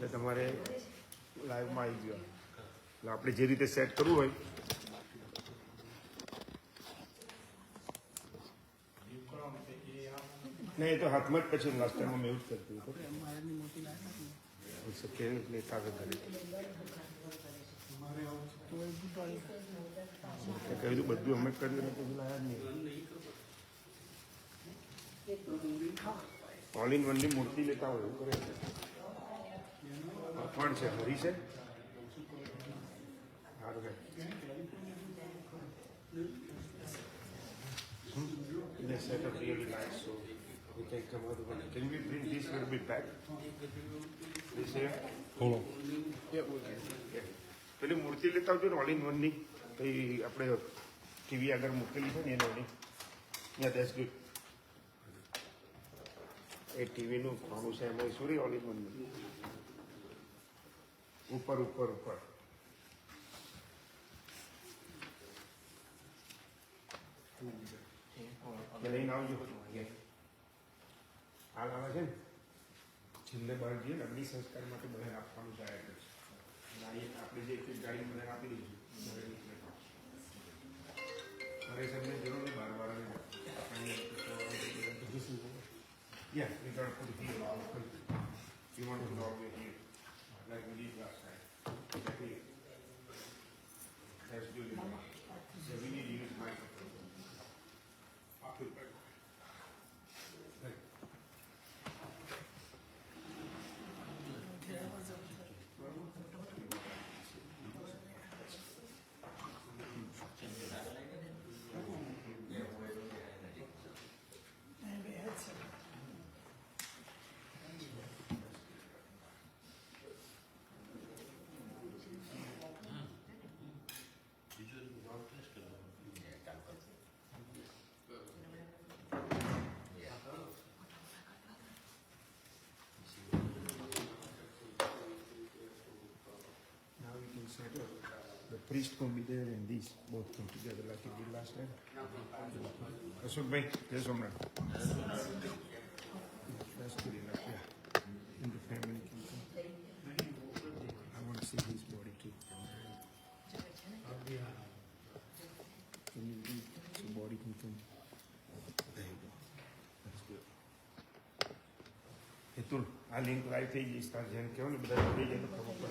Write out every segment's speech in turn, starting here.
એટલે તમારે લાઈવમાં આવી ગયો એટલે આપણે જે રીતે સેટ કરવું હોય નહીં, એ તો હાથમાં જ પછી લાસ્ટ ટાઈમ મેં એવું જ કરતું હતું કે લેતા ઘરે કહ્યું બધું અમે કર્યું ને પછી લાયા જ નહીં. ઓલ ઇન વનની મૂર્તિ લેતા હોય એવું કરે છે. કોણ છે? હરી છે. સારું છે. The setup really nice, so we can come out of it. Can we bring this a little bit back? This here? Hold on. Yeah. પેલી મૂર્તિ લેતા આવજો ને ઓલ ઇન વનની કંઈ આપણે ટીવી આગળ મૂકેલી છે ને એની યા દેટ્સ ગુડ. એ ટીવીનું ખાનું છે એમાં સોરી ઓલ ઇન વનનું ઉપર ઉપર ઉપર લઈને આવજો. હાલ આવે છે ને છેલ્લે બહાર જઈએ ને અગ્નિ સંસ્કાર માટે બહાર આપવાનું છે. આપણે જે ગાડી બહાર આપી દઈશું. મારે તમને જરૂર નહીં બાર વાર Yeah, we got to put it here. You want to put it all the way here, like we did last time. Exactly. That's good. So we need to use microphone. I'll put it back. Right. Settle. The priest will be there and these both come together like it did last time. Ashok bhai, yes Omra. That's good enough, yeah. In the family can come. I want to see his body too. Can you leave so body can come? There you go. That's good. હેતુલ આ link live થઈ ગઈ તાર જેમ કહેવો ને બધા જોડી જાય તો ખબર પડે.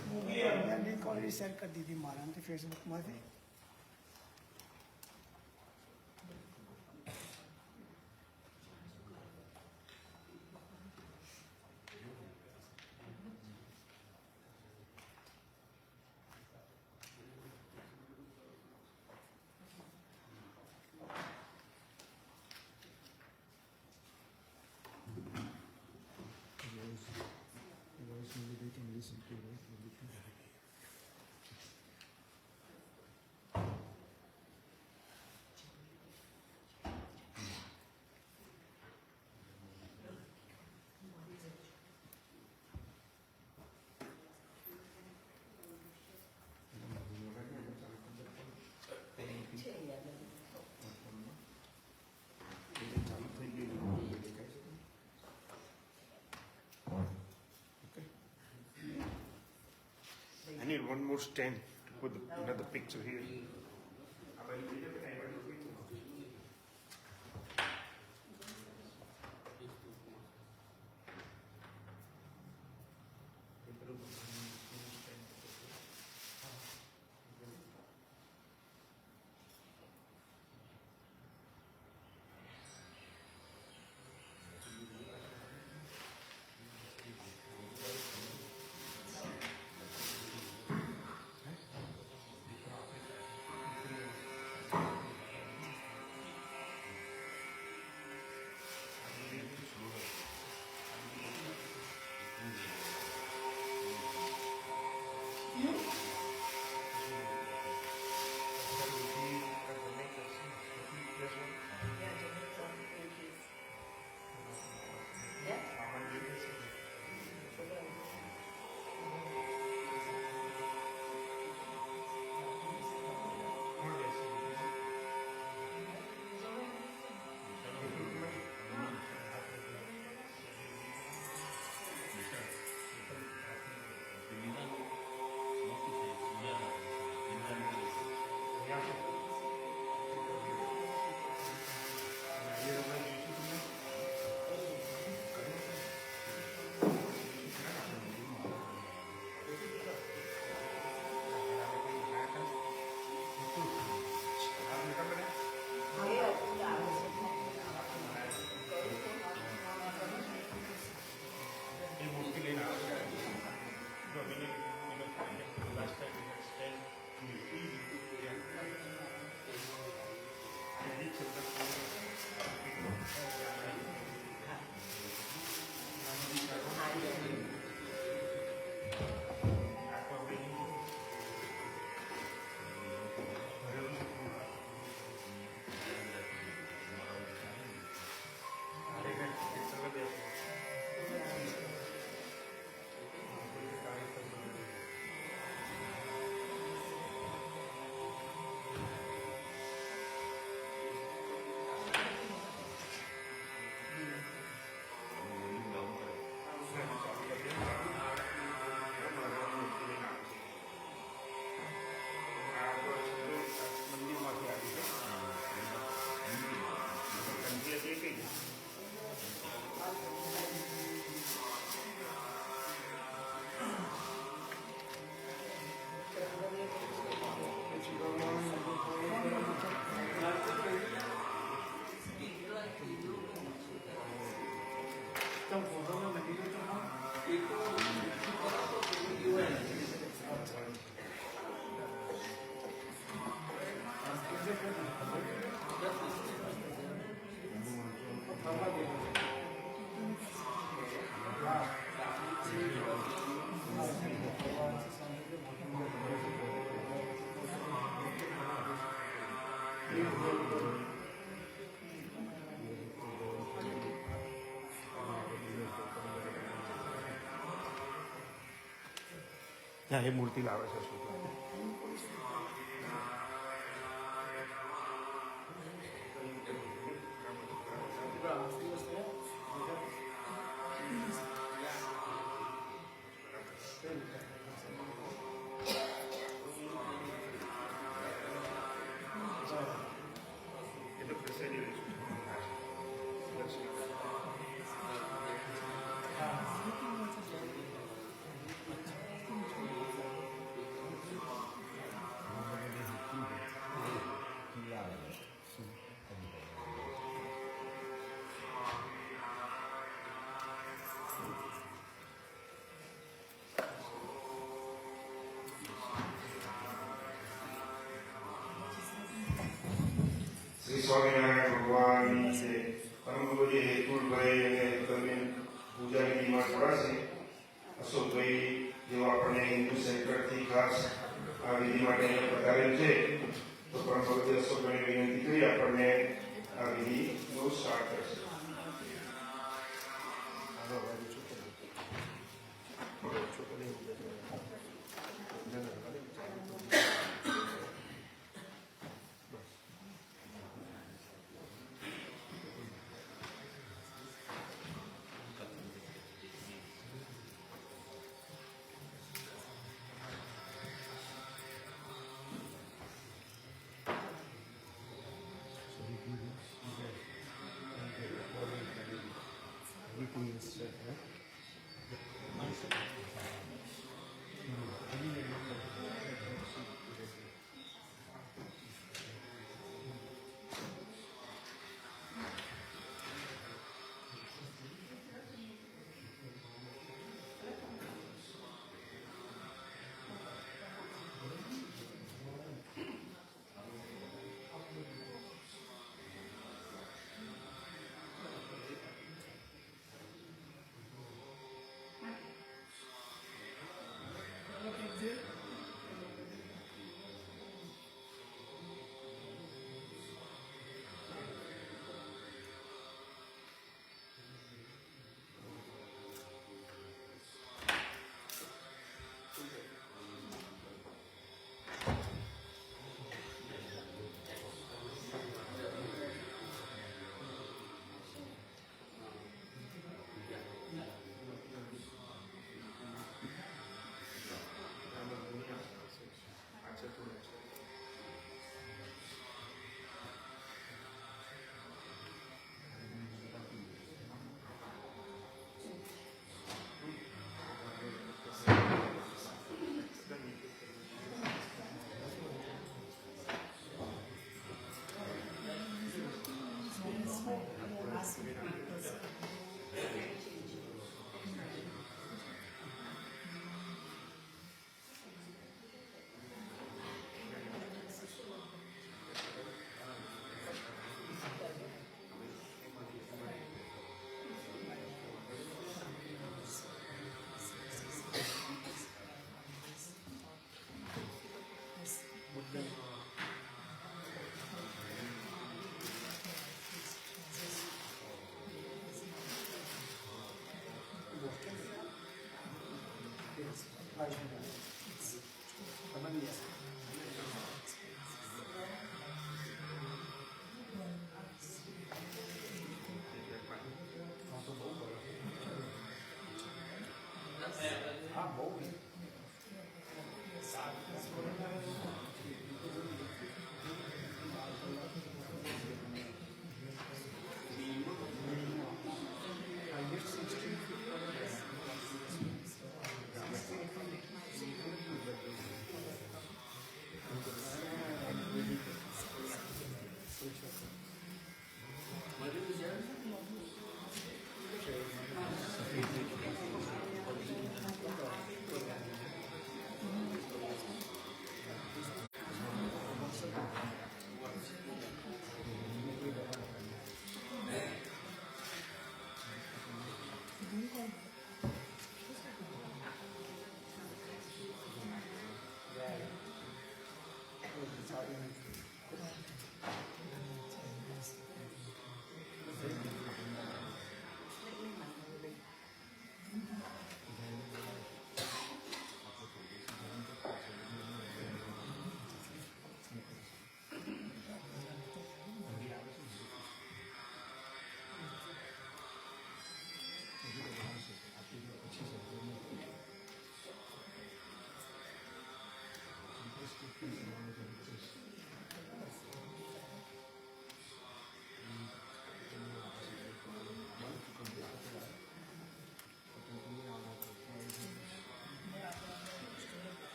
મેં લિંક ઓલરેડી શેર કરી દીધી મારાથી ફેસબુકમાંથી. Maybe they can listen to it. I need one more stand to put another picture here. ત્યાં એ મૂર્તિ લાવે છે અશોક. એ તો પ્રસાદી લઈશું. શ્રી સ્વામિનારાયણ ભગવાનની છે પરમ ગુરુજી હેતુલભાઈ અને તમે પૂજા વિધિમાં જોડાશે. અશોકભાઈ જેઓ આપણને હિન્દુ સેન્ટરથી ખાસ આ વિધિ માટે અહીંયા પધારેલ છે, તો પરમ ભગવતી અશોકભાઈને વિનંતી કરી આપણને આ વિધિ બહુ સ્ટાર્ટ કરશે. Everything is set, right?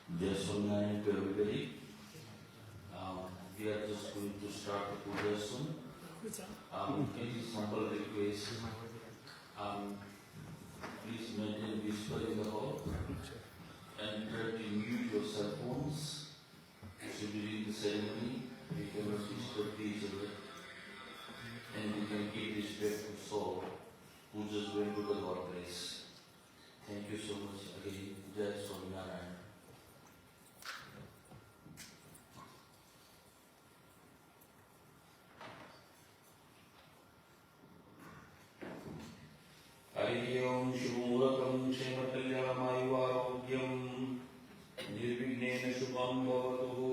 Just one night to everybody. We are just going to start the puja soon. It is simple request. Please maintain whisper in the hall and try to mute your cell phones. So during the ceremony, we cannot disturb each other and we can keep respectful soul who just went to the Lord place. Thank you so much again. Jai Swaminarayan. Hari ओम शुभमुहूर्तं क्षेमकल्याणमायुरारोग्यं निर्विघ्नेन शुभं भवतु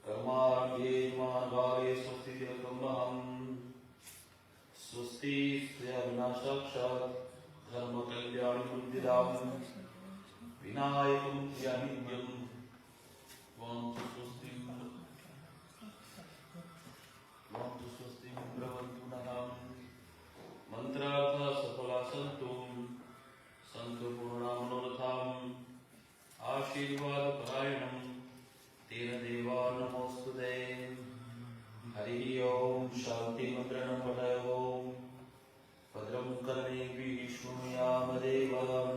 कर्मारम्भे मानवाय स्वस्तिरकमहं स्वस्ति स्याविनाशाक्षात् धर्मकल्याणमुद्दिदां विनायकं ध्यानित्यं वान्तु स्वस्तिं भ्रवन्तु नः मंत्रार्थ सफला संतु संत पूर्णामनोरथम आशीर्वाद परायणम तेन देवा नमोस्तुते हरि ओम शांति मंत्रम पठय ओम भद्रं कर्णेभिः शृणुयाम देवं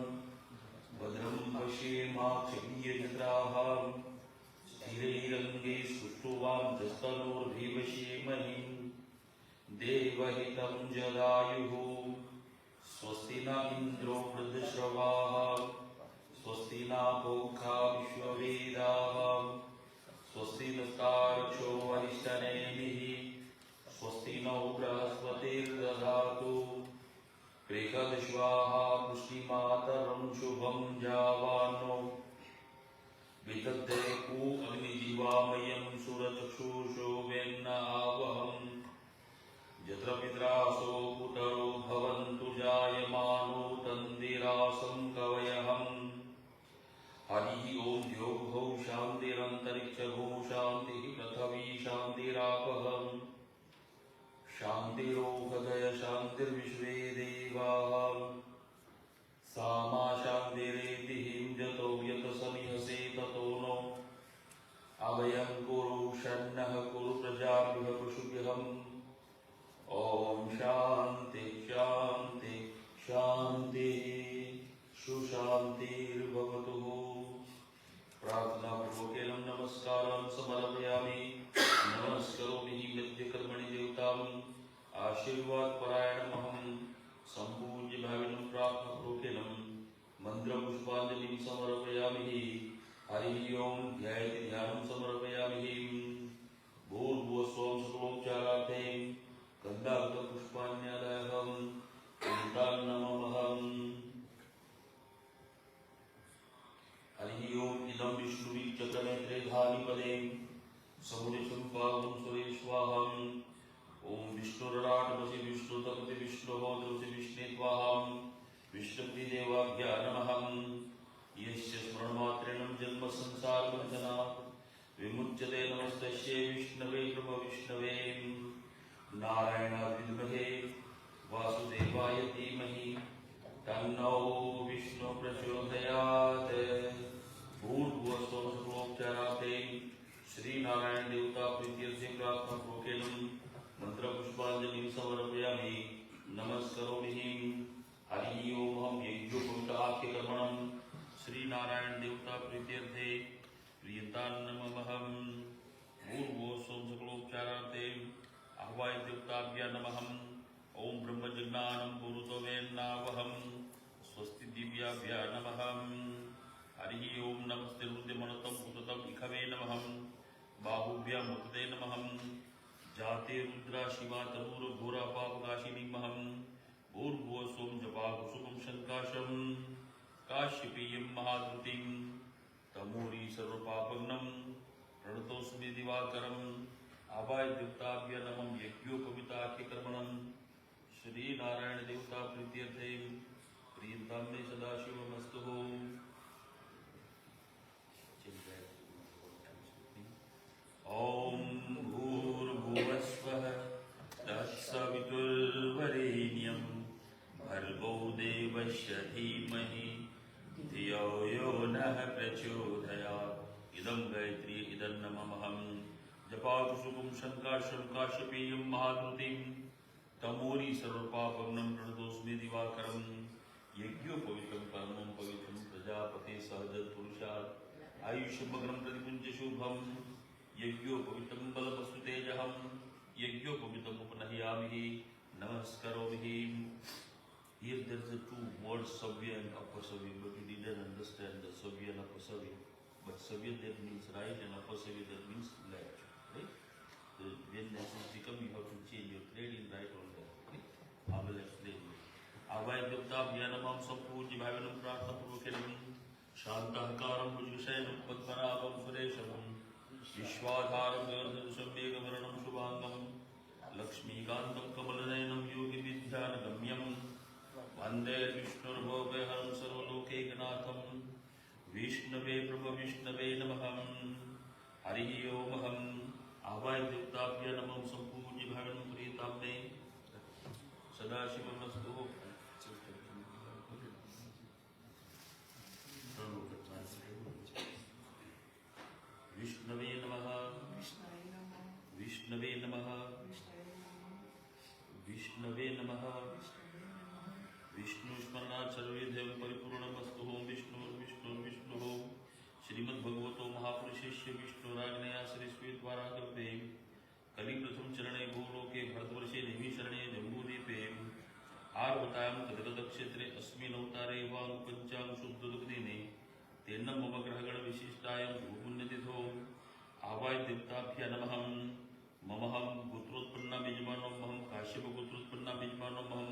भद्रं पश्येमाक्षभिर्यजत्राः स्थिरैरङ्गैः सुष्ठुवां दस्तनोर्भिवशेमहि देवहितं जदायुः स्वस्ति न इन्द्रो वृद्धश्रवाः स्वस्ति न पूषा विश्ववेदाः स्वस्ति नस्तार्क्ष्यो अरिष्टनेमिः स्वस्ति नो बृहस्पतिर्दधातु बृहद्श्वाहा पुष्टिमातरं शुभं जावानो विदग्धेकु अग्निजीवामयं सुरचक्षुषो वेन्न आवहम् यत्र पित्रासो पुतरो भवन्तु जायमानो तन्दिरासं कवयहम् हरि ओम द्योभौ शान्तिरन्तरिक्षभौ शान्तिः पृथिवी शान्तिरापः शान्तिरोपगय शान्तिर्विश्वे देवाः सामा शान्तिरेतिः जतो यत समिहसे ततो नो अभयं कुरु शन्नः कुरु प्रजाभ्यः पशुभ्यः ओम शांति शांति शांति सुशांतिर्भवतु प्रार्थना पूर्वकेन नमस्कारं समर्पयामि नमस्करोमि नित्यकर्मणि देवताम् आशीर्वाद परायणमहं सम्पूज्य भाविनं प्रार्थना पूर्वकेन मन्त्रपुष्पाञ्जलिं समर्पयामि हरि ओम ध्यायति ध्यानं समर्पयामि भूर्भुवस्वं शुभोपचारार्थे गन्धार्थ पुष्पाण्यादायहं नमोऽहम् हरि ओम इदं विष्णुचक्रनेत्रे धानिपदे समुदिशं पावं सुरेश्वाहम् ओम विष्णुरराटमसि विष्णुतपति विष्णोः द्रवसि विष्णेत्वाहं विष्णुपतिदेवाभ्या नमः यस्य स्मरणमात्रेण जन्म संसारबन्धनात् विमुच्यते नमस्तस्यै विष्णवे ब्रह्मविष्णवे नारायणाय विद्महे वासुदेवाय धीमहि तन्नो विष्णु प्रचोदयात् भूर्भुवस्वं शुभोपचारार्थे श्री नारायण देवता प्रीत्यर्थे प्रार्थना पूर्वकेन मंत्रपुष्पाञ्जलिं समर्पयामि नमस्करोमि हरि ओम हम यज्ञोपवीताख्यकर्मणं श्री नारायण देवता प्रीत्यर्थे प्रियतान्नमहं भूर्भुवस्वं शुभोपचारार्थे आह्वाय देवताभ्या नमः ओम ब्रह्मजिज्ञानं पुरुतो वेन्नावहं स्वस्ति दिव्याभ्या नमः हरि ओम नमस्ते रुद्रमनतं पुततं इखवे नमः बाहुभ्यां मुक्ते नमः जाते रुद्रा शिवा तनुर्घोरा पापकाशिनी महं भूर्भुवस्वं जपाकुसुमं शङ्काशं काश्यपीयं महाद्रुतिं तमूरी सर्वपापग्नं प्रणतोऽस्मि दिवाकरम् आवाय देवताभ्य नमः यज्ञोपवीताख्यकर्मणं श्री नारायण देवता प्रीत्यर्थे प्रियतां मे सदाशिवमस्तु ओम भूर्भुवस्वः तत्सवितुर्वरेण्यं भर्गो देवस्य धीमहि धियो यो नः प्रचोदयात् इदं गायत्री इदं नममहं जपाकुसुमं शङ्काशपेयं महाद्रुतिं तमोरी सर्वपापग्नं प्रणतोऽस्मि दिवाकरं यज्ञोपवितं परमं पवित्रं प्रजापते सहजत पुरुषात् आयुष्यमग्नं प्रतिपुञ्जशुभं यज्ञोपवितं बलवसुतेजहं यज्ञोपवितं उपनह्यामि नमस्करोमि. Here there is a two words, Savya and Apasavya, but we didn't understand the Savya and Apasavya. But Savya that means right and Apasavya that means left, right? So when necessity come, you have to change your trade in right or left, right? I will explain you. Avay Devta Vyanamam Sampurji Bhavanam Prartha Purukiram Shantahakaram Bhujushayanam Padmanabam Sureshamam Vishwadharam Vyodhanusam Megavaranam Shubhangam Lakshmikantam Kamalayanam Yogi Vidhyanagamyam वंदे विष्णुर्भोगहरं सर्वलोकैकनाथं विष्णवे प्रभ विष्णवे नमः. हरि ओम. हम आवाय देवताभ्य नमः संपूज्य भवन प्रीताम्ने सदाशिवमस्तु. विष्णवे नमः. विष्णवे नमः. विष्णवे नमः. विष्णु स्मरणात् सर्वे देव परिपूर्णमस्तु. विष्णु श्रीमद्भगवतो महापुरुषस्य विष्णुराज्ञया श्रीस्वेद्वारा कल्पे कलि प्रथम चरणे भूलोके भरतवर्षे निमिषरणे जम्बूद्वीपे आर्वतायां कदगदक्षेत्रे अस्मिन् अवतारे वां पञ्चां शुद्धदुग्दिने तेन मम ग्रहगण विशिष्टायां शुभपुण्यतिथौ आवाय देवताभ्य नमः. ममहं गोत्रोत्पन्ना यजमानोऽहं काश्यपगोत्रोत्पन्ना यजमानोऽहं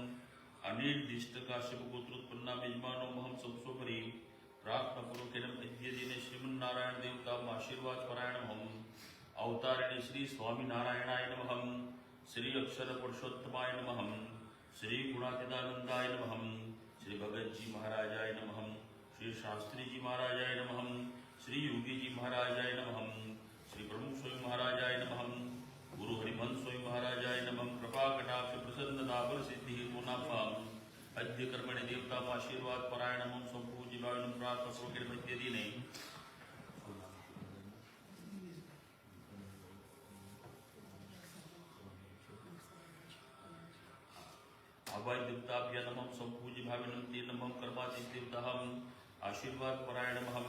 अनिर्दिष्ट काश्यपगोत्रोत्पन्ना यजमानोऽहं सर्वोपरि प्रार्थनापूर्वकेन अद्यदिने श्रीमन्नारायण देवताम् आशीर्वाद परायणमहं अवतारिणे श्री स्वामिनारायणाय नमः. श्री अक्षर पुरुषोत्तमाय नमः. श्री गुणातीतानंदाय नमः. श्री भगत जी महाराजाय नमः. श्री शास्त्री जी महाराजाय नमः. श्री योगी जी महाराजाय नमः. श्री प्रमुख स्वामी महाराजाय नमः. गुरु हरिभंस स्वामी महाराजाय नमः. कृपा कटाक्ष प्रसन्नता बल सिद्धि हेतु नाम अद्य कर्मणि देवताम् आशीर्वाद परायणमं संपूज्य भावनं प्रार्थपूर्वकेन अद्यदिने आवाय देवताभ्य नमः संपूज्य भावनं ते नमः कर्माति देवताहम् आशीर्वाद परायणमहं.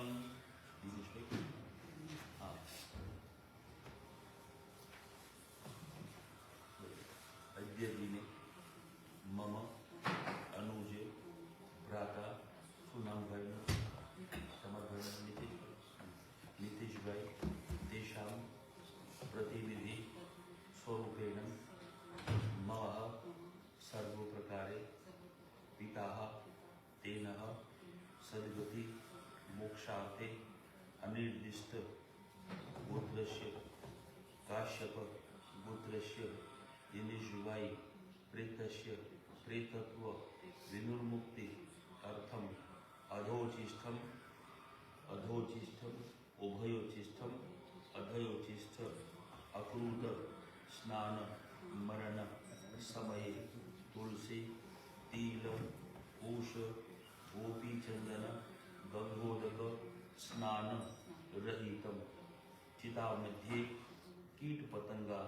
अद्यदिने मम अनुज भ्राता सुनाम भाई समर भाई नीतीश भाई तेषां प्रतिनिधि स्वरूपेण मम सर्वप्रकारे पिता तेन सद्गति मोक्षार्थे अनिर्दिष्ट गोत्रस्य काश्यप गोत्रस्य दिनेशभाई प्रेतस्य प्रेतत्व विनुर्मुक्ति अर्थम अधोचिष्ठम उभयोचिष्ठम अधयोचिष्ठ अक्रूत स्नान मरण समये तुलसी तिल पूष गोपी चंदन गंगोदक स्नान रहितम चिता मध्ये कीट पतंगा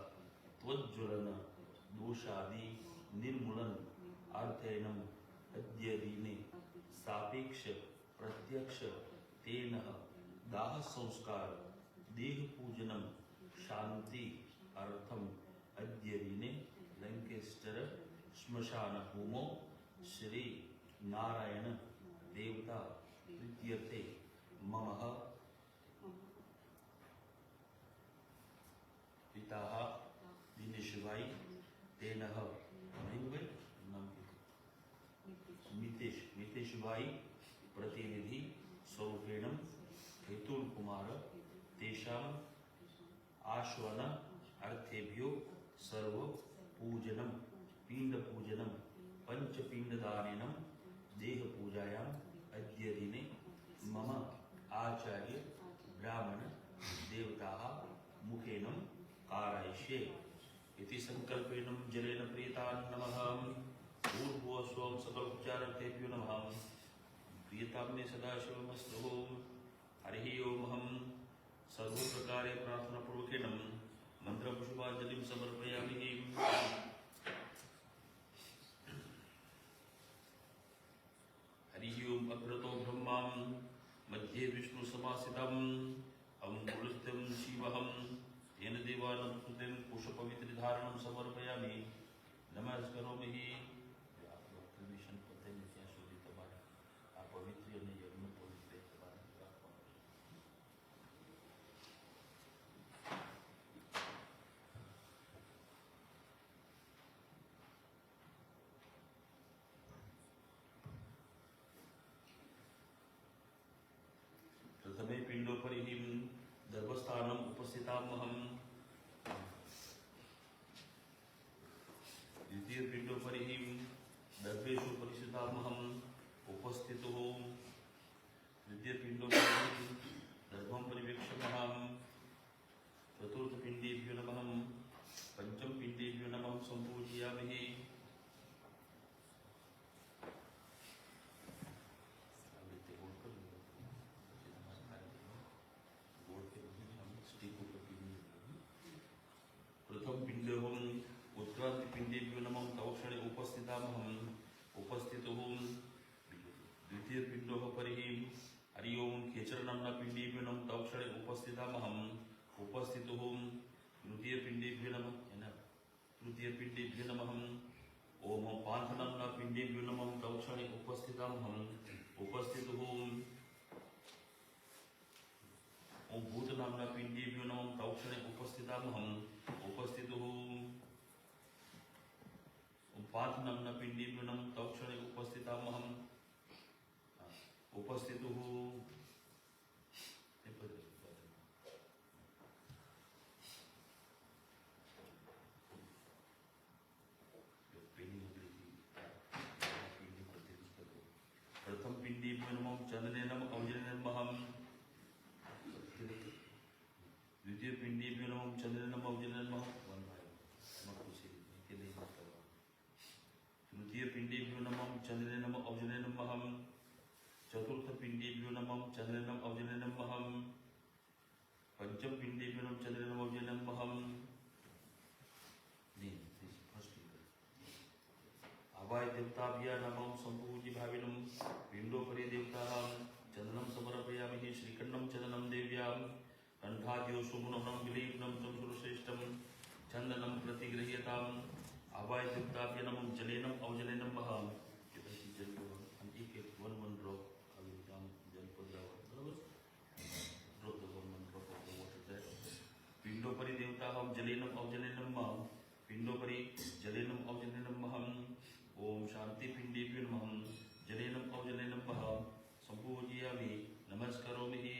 त्वज्ज्वलन दोषादि निर्मूलन अर्थेनम अद्यदिने सापेक्ष प्रत्यक्ष तेन दाह संस्कार देह पूजनम शांति अर्थम अद्यदिने लंकेस्टर श्मशान होमो श्री नारायण देवता प्रीत्यर्थे मम पिता दिनेशभाई तेन नीतीशभाई प्रतिनिधि स्वरूपेण हेतुल कुमार तेषाम् आश्वन अर्थेभ्यो सर्व पूजनम पिंड पूजनम पंच पिंडदानेनम देह पूजायां अद्यदिने मम आचार्य ब्राह्मण देवताः मुखेन कारयिष्ये इति संकल्पेन जलेन प्रीतान् नमः. पूर्वस्वं सकल उपचारार्थेभ्यो नमः. प्रियताम्ने सदाशिवमस्तु. हरिः ओम. हम समर्पयामि। हरिः ओम् अग्रतो ब्रह्मा मध्ये विष्णु समासितम् अङ्गुलिस्थं शिवहं येन देवानां कृतं पुष्पवित्रधारणं समर्पयामि। नमस्करोमि। મિશન પતે ને ત્યાં સુધી તમારે આ પવિત્ર અને યજ્ઞ પવિત્ર તમારે રાખવાનું છે। પ્રથમે પિંડો પરિહિમ દર્ભસ્થાનમ ઉપસ્થિતામહમ દ્વિતીય પિંડો પરિહિમ दर्भेषु परिषदामहम उपस्थितो तृतीय पिंडो दर्भं परिवेक्षमहम चतुर्थ पिंडेभ्यो नमः पंचम पिंडेभ्यो नमः संपूजयामि। प्रथम पिंडोहम उत्क्रांति पिंडेभ्यो नमः तवक्षणे उपस्थितामहम उपस्थितो द्वितीय पिंडो परिहिम हरि ओम खेचरनाम्ना पिंडेभ्यो नमः तवक्षणे उपस्थितामहम उपस्थितो तृतीय पिंडेभ्यो नमः तृतीय पिंडेभ्यो नमः ओम पांचनाम्ना पिंडेभ्यो नमः तवक्षणे उपस्थितामहम उपस्थितो ओम भूतनाम्ना पिंडेभ्यो नमः तवक्षणे उपस्थितामहम उपस्थितो पांच नम्न पिंडेभ्यो नमः तवक्षणे उपस्थितामहम उपस्थितो प्रथम पिंडेभ्यो नमः चंदनेनम औजनेनमहम द्वितीय पिंडेभ्यो नमः चंदनेनम औजनेनमहम तृतीय पिंडेभ्यो नमः चंद्रेनम औजनेनमहम चतुर्थ पिंडेभ्यो नमः चंद्रेनम औजनेनमहम पंचम पिंडेभ्यो नमः चंद्रेनम औजनेनमहम अवाय देवताभ्या नमः संपूज्य भाविनम पिंडोपरि देवताः चंदनं समर्पयामि। श्रीकण्डं चंदनं देव्यां कंठाद्यो सुगुणं विलीनं तं सुरश्रेष्ठं चंदनं प्रतिगृह्यताम् अवाय देवताभ्य नमः जलेनम औजलेनम महम जल हम एक वन ड्रॉप जल पधरावा बराबर drop the one drop of the water that पिंडो परि देवता हम जलेनम औजलेनम महम पिंडो परि जलेनम औजलेनम महम ओम शांति पिंडेभ्यो नमः जलेनम औजलेनम महम संपूजयामि। नमस्करोमि।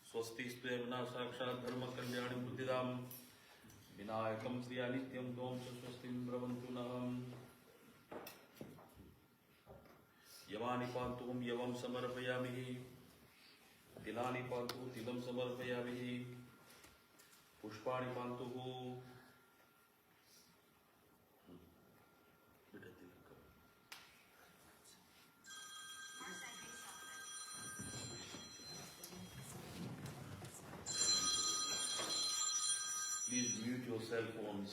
स्वस्ति स्वेवना साक्षात् धर्म कल्याण बुद्धिदाम विनायकं श्रिया नित्यं त्वं स्वस्तिं ब्रवन्तु नः। यवानि पान्तु यवं समर्पयामि, तिलानि पान्तु तिलं समर्पयामि, पुष्पाणि पान्तु Please mute your cell phones.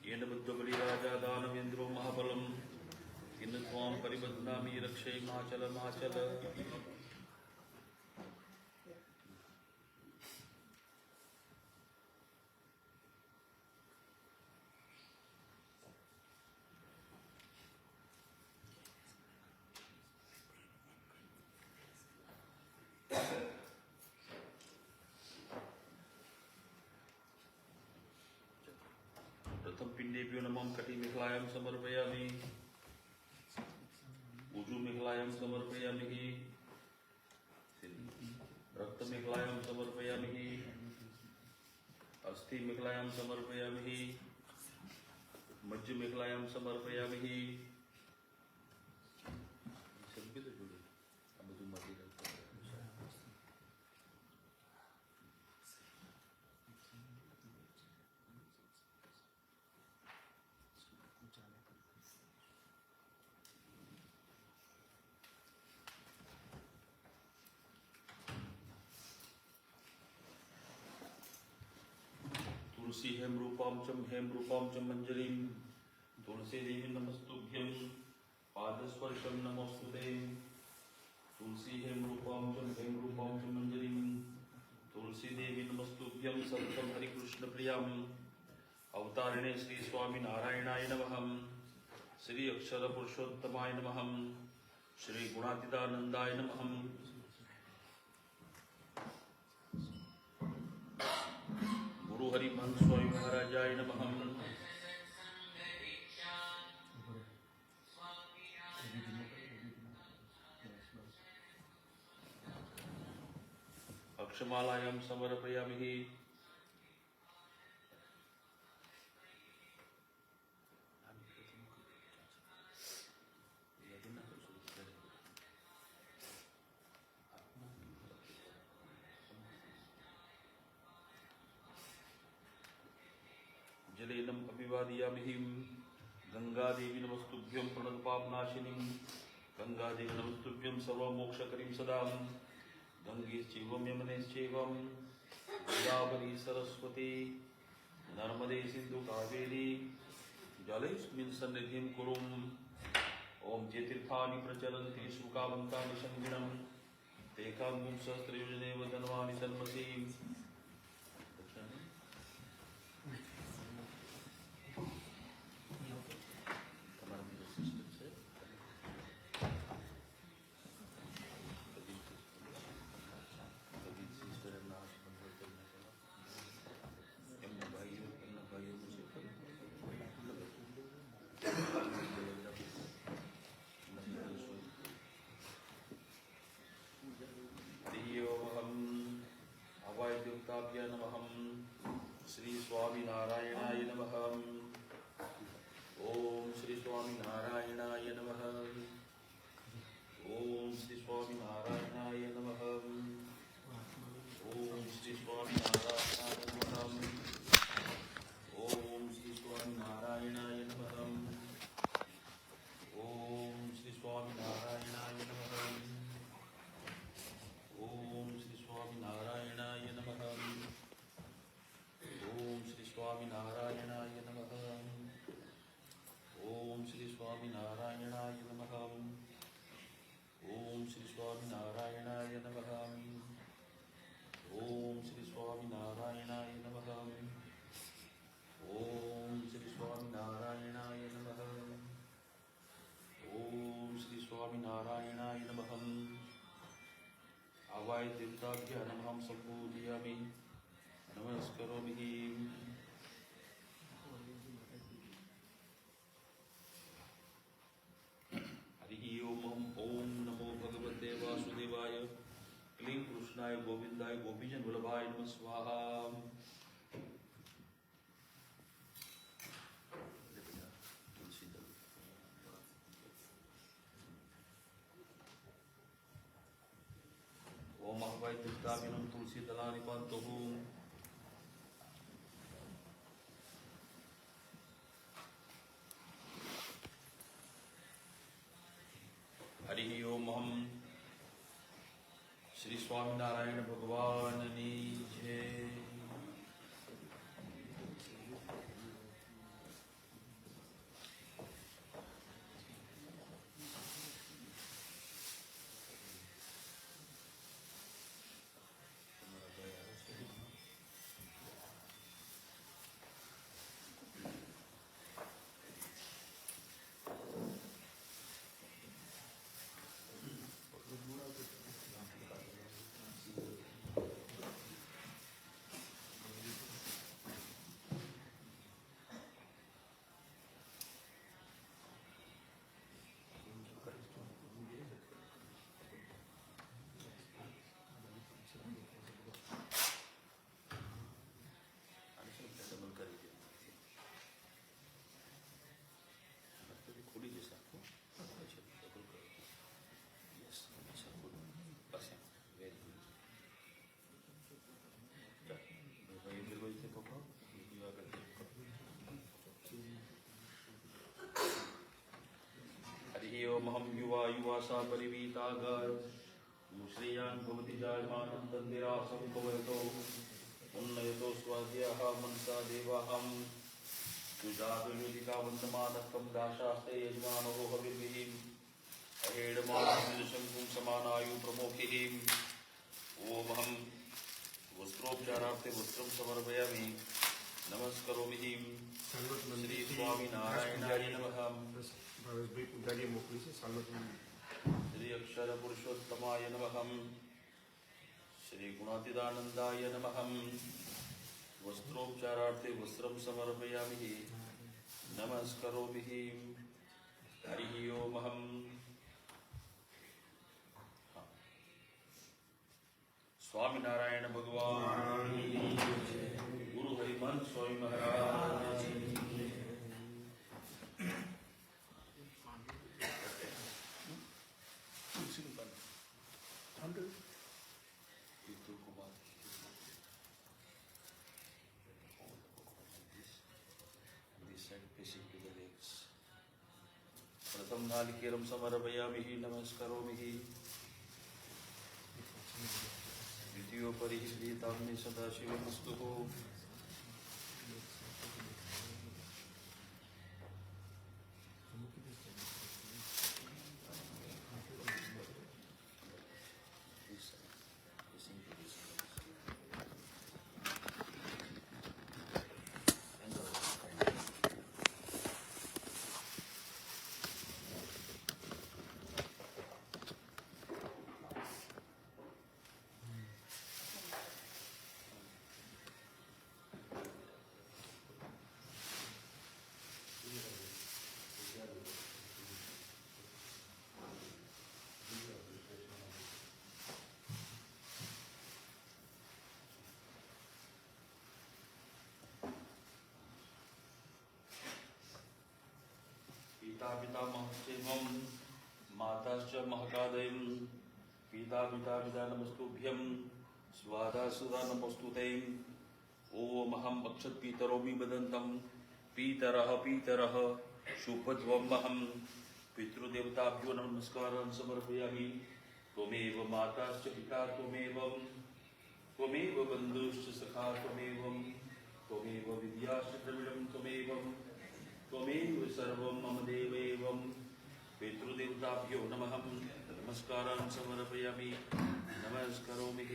येन बुद्धबलिराजा दानवेन्द्रो महाबलम् किन्न त्वां परिबध्नामि रक्षै माचल माचल। प्रथम पिंडेभ्यो नमः कटिमेखलायां समर्पयामि। ऊजुमेखलायां समर्पयामि। रक्तमेखलायां समर्पयामि। अस्थिमेखलायां समर्पयामि। मज्जमेखलायां समर्पयामि। सभी तो जुड़े अब तुम मध्य रहते हो। तुलसी हेम रूपां च मंजरीं तुलसी देवी नमस्तुभ्यं पादस्पर्शं नमोस्तुते। तुलसी हेम रूपां च मंजरीं तुलसी देवी नमस्तुभ्यं सत्यं हरिकृष्ण प्रियं अवतारिणे श्री स्वामी नारायणाय नमः। श्री अक्षर पुरुषोत्तमाय नमः। श्री गुणातीतानंदाय नमः। गुरु हरिमहंस स्वामी महाराजाय नमः। अक्षमालायां समर्पयामि। जलेनम अभिवादयामि। गंगा देवी नमस्तुभ्यं प्रणतपापनाशिनीं गंगा देवी नमस्तुभ्यं सर्वमोक्षकरीं सदा। गंगे चैवं यमुने चैवं गोदावरी सरस्वती नर्मदे सिंधु कावेरी जलेस्मिन् सन्निधिं कुरुम्। ओम जे तीर्थानि प्रचलन्ति सुकामन्तानि संगिणं तेकांगुं सहस्रयोजनेव धन्वानि तन्मसि। नमः। श्री स्वामी नारायणाय नमः। ओम श्री स्वामी नारायणाय नमः। ओम श्री स्वामी नारायणाय नमः। ओम श्री स्वामी नारायणाय नमः। ओम श्री स्वामी नारायणाय नमः। ओम श्री स्वामी नारायणाय नमः। ओम श्री स्वामी नारायणाय नमः। ओम श्री स्वामी नारायणाय नमः। ओम श्री स्वामी नारायणाय नमः। ओम श्री स्वामी नारायणाय नमः। ओम श्री स्वामी नारायणाय नमः। ओम श्री स्वामी नारायणाय नमः। ओम श्री स्वामी नारायणाय नमः। आवाय तीर्थाभ्य नमः संपूजयामि नमस्करोमि। हरि ओम। ओम नमो भगवते वासुदेवाय क्लीं कृष्णाय गोविंदाय गोपीजन वल्लभाय नमः स्वाहा। ओम वैद्युक्तामिनं तुलसीदलानि पान्तुः हरि ओम हम श्री स्वामीनारायण भगवान की जय। ओम हम युवा युवा सा परिवीतागार मुश्रियान् भवति जायमानं तन्दिरासं भवतो उन्नयतो स्वाद्याः मनसा देवाहं सुजातुयुधिका वन्दमानत्वं दाशास्ते यजमानो हविर्भिः अहेडमानशङ्कुं समानायु प्रमोखिः ओम हम वस्त्रोपचारार्थे वस्त्रं समर्पयामि नमस्करोमि श्री स्वामीनारायणाय नमः ભાવેશભાઈ પૂજારીએ મોકલી છે સાલત श्री अक्षर पुरुषोत्तमाय नमः श्री गुणातीतानंदाय नमः वस्त्रोपचारार्थे वस्त्रं समर्पयामि नमस्करोमि हरि ओम हम स्वामीनारायण भगवान गुरु हरिमंत स्वामी महाराज प्रथम नालिकेरं समर्पयामि नमस्करोमि द्वितीयोपरि श्रीताम्ने सदाशिवमस्तुः पितामहश्चैवं माताश्च महकादयं पिता नमस्तुभ्यं स्वादासुदा नमस्तुते ओम अहं अक्षत्पितरोमि वदन्तं पितरः शुभध्वमहं पितृदेवताभ्यो नमस्कारं समर्पयामि त्वमेव माताश्च पिता त्वमेव बन्धुश्च सखा त्वमेव विद्याश्च द्रविणं त्वमेव सर्वं मम देवैवं पितृदेवताभ्यो नमः नमस्कारं समर्पयामि नमस्करोमि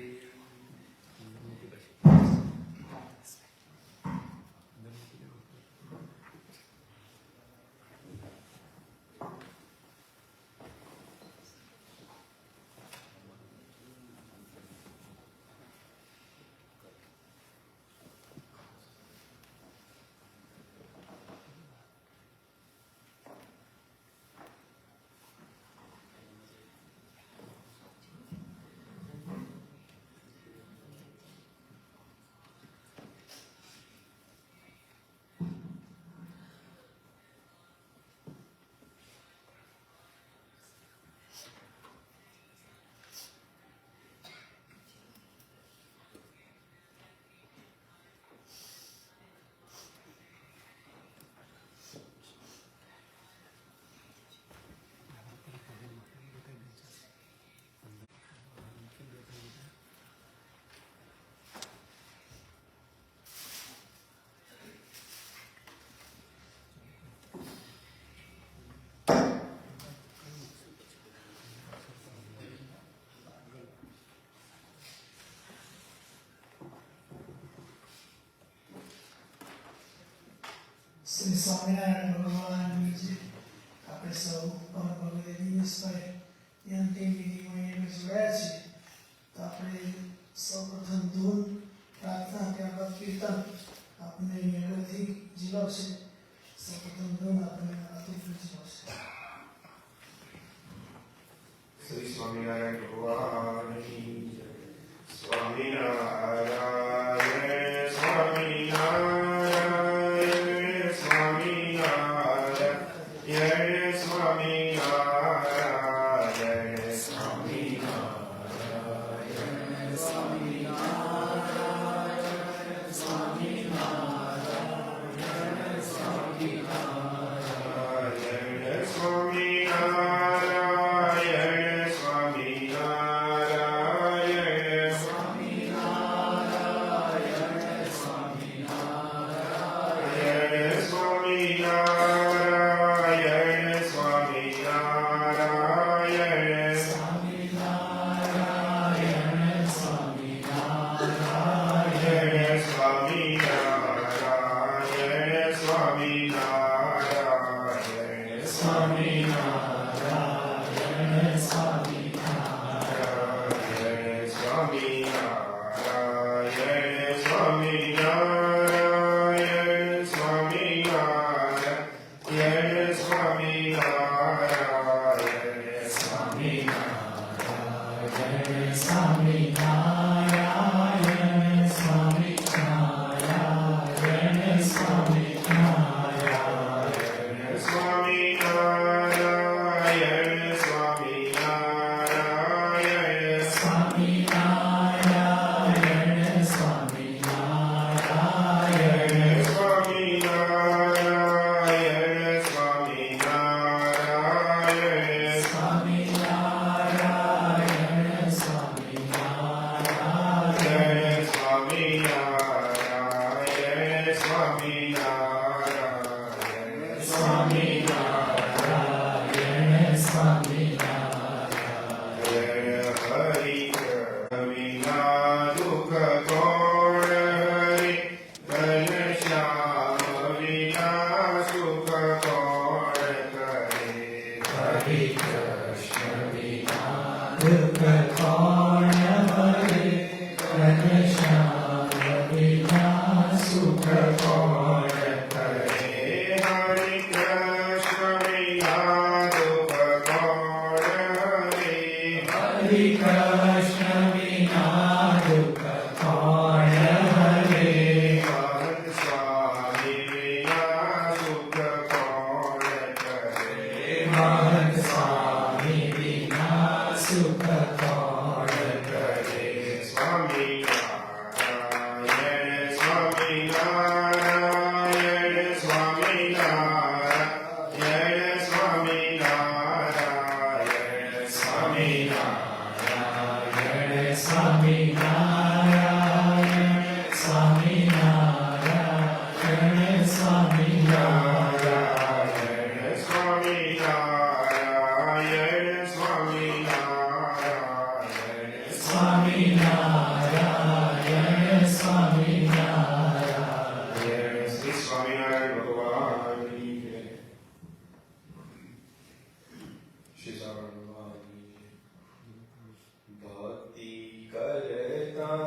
શ્રી સ્વામિનારાયણ ભગવાનની જય. આપણે સૌ પરમ ભગવદે દિનેશભાઈ એ અંતિમ વિધિમાં એને જોડાયા છીએ. તો આપણે સૌપ્રથમ ધૂન, પ્રાર્થના, ત્યારબાદ કીર્તન આપણને મેળવથી જીવશે. સૌપ્રથમ ધૂન આપણને અતિથિ જીવશે. શ્રી સ્વામિનારાયણ ભગવાનની જય. સ્વામિનારાયણ સ્વામિનારાયણ સ્વામિનારાયણ સ્વામિનારાયણ સ્વામિનારાયણ સ્વામિનારાયણ સ્વામિનારાયણ સ્વામિનારાયણ સ્વામિનારાયણ સ્વામિનારાયણ ભક્તિ કરતા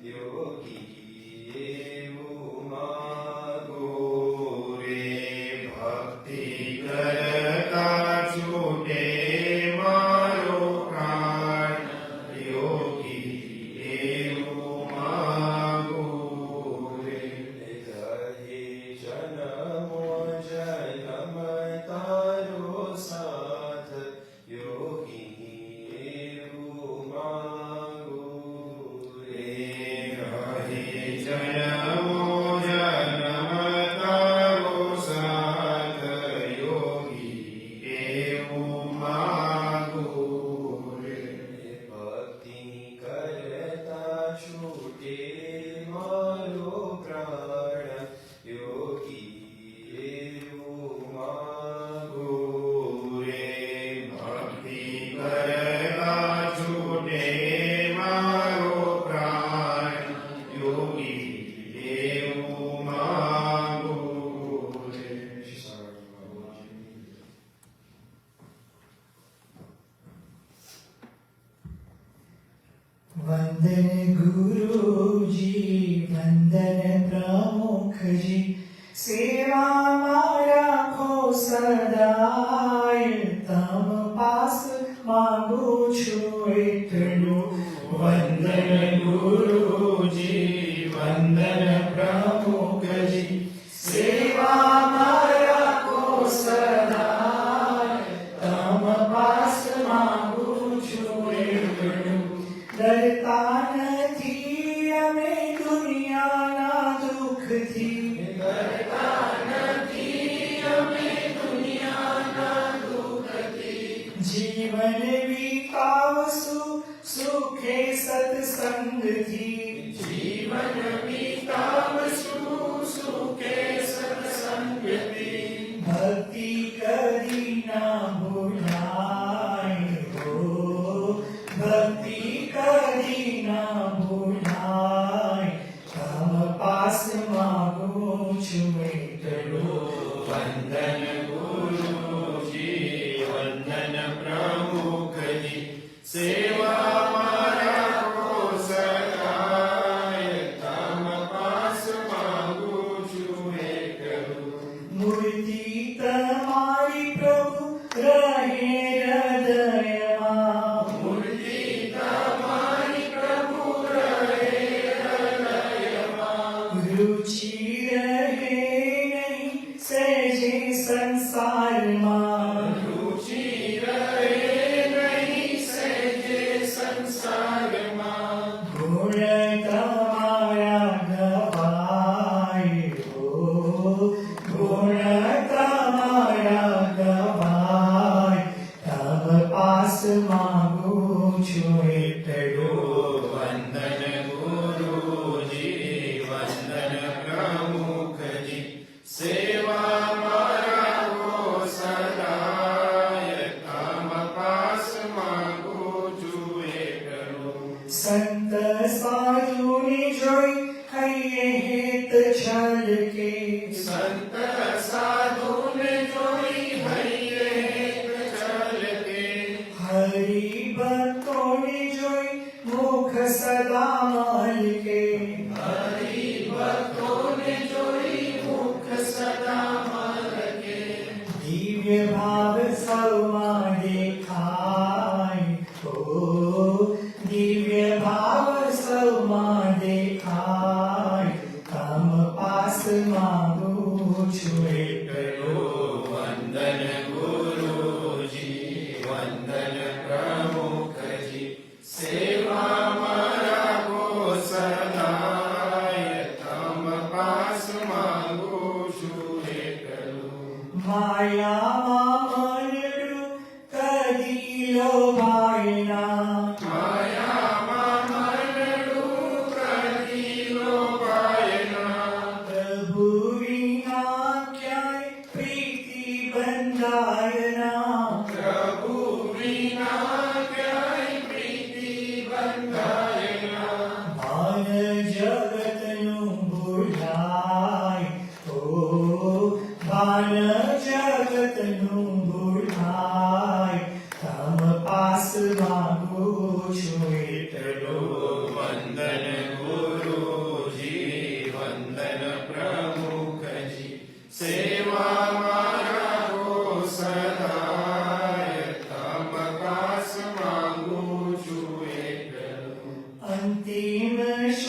યોગી એવું માગો રે ભક્તિ કરતા છૂટે મારો પ્રાણ યોગી એવું માગો રે કહે જન્મો જન્મ તારો સાથ યોગી એવું માગો રે કહે જન્મો જન્મ તારો સાથ યોગી એવું માગો રે ભક્તિ કરતા છૂટે મારો પ્રાણ યોગી એવું માગો રે ભક્તિ કરતા છૂટે મારો પ્રાણ યોગી એવું માગો રે વંદન ગુરુજી વંદન પ્રમુખજી સેવામાં રાખો સદાય તમ પાસ માંગુ છું એટલું વંદન ગુરુજી વંદન પ્રમુખજી સેવામાં રાખો સદાય તમ પાસ માંગુ છું એટલું ડરતા નથી અમે દુનિયાના દુઃખથી ડરતા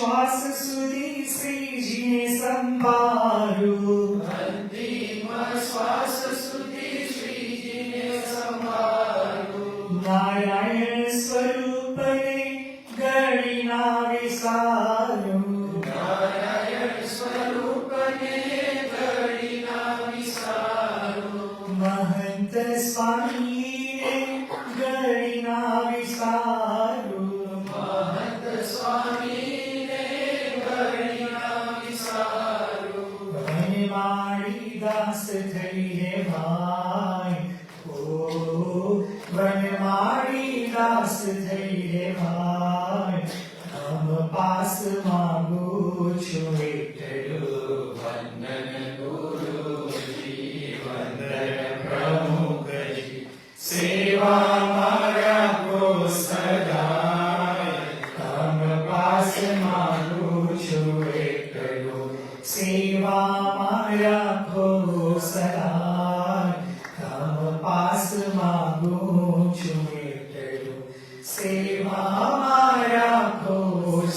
શ્વાસ સુધી શ્રીજીને સંભાળ્યું. અંતિમ શ્વાસ સુધી શ્રીજીને સંભાળ્યું. નારાયણ સ્વરૂપને ઘડી ના વિસાર્યું. નારાયણ સ્વરૂપને ઘડી ના વિસારું. મહંત સ્વામીને ઘડી ના વિસાર્યું. મહંત સ્વામીને ઘડી ના વિસારું. વનમાળી દાસ થઈ હે ભાઈ. ઓ વનમાળી દાસ થઈ હે ભાઈ. હમ પાસ માંગુ છું વિઠ્ઠલ. વંદન ગુરુજી, વંદન પ્રમુખજી, સેવામાં રાખો સદાય. હમ પાસ માંગુ છું વિઠ્ઠલ. સેવામાં રાખો સદાય. હમ પાસ માંગુ છું વિઠ્ઠલ. સેવામાં રાખો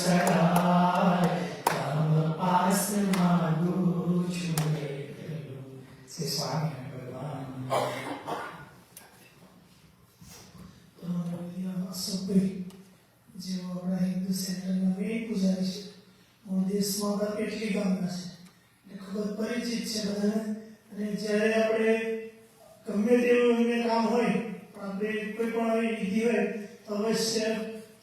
સદાય. હમ પાસ માંગુ છું વિઠ્ઠલ. શ્રી સ્વામિનારાયણ ભગવાન. અશોકભાઈ જેઓ આપણા હિન્દુ સેન્ટરના મેઇન પૂજારી છે. મૂળ દેશમાં આપણા કેટલી ગામના છે એટલે ખૂબ જ પરિચિત છે બધાને. અને જ્યારે આપણે ગમે તેવું એમને કામ હોય પણ આપણે કોઈ પણ આવી વિધિ હોય તો અવશ્ય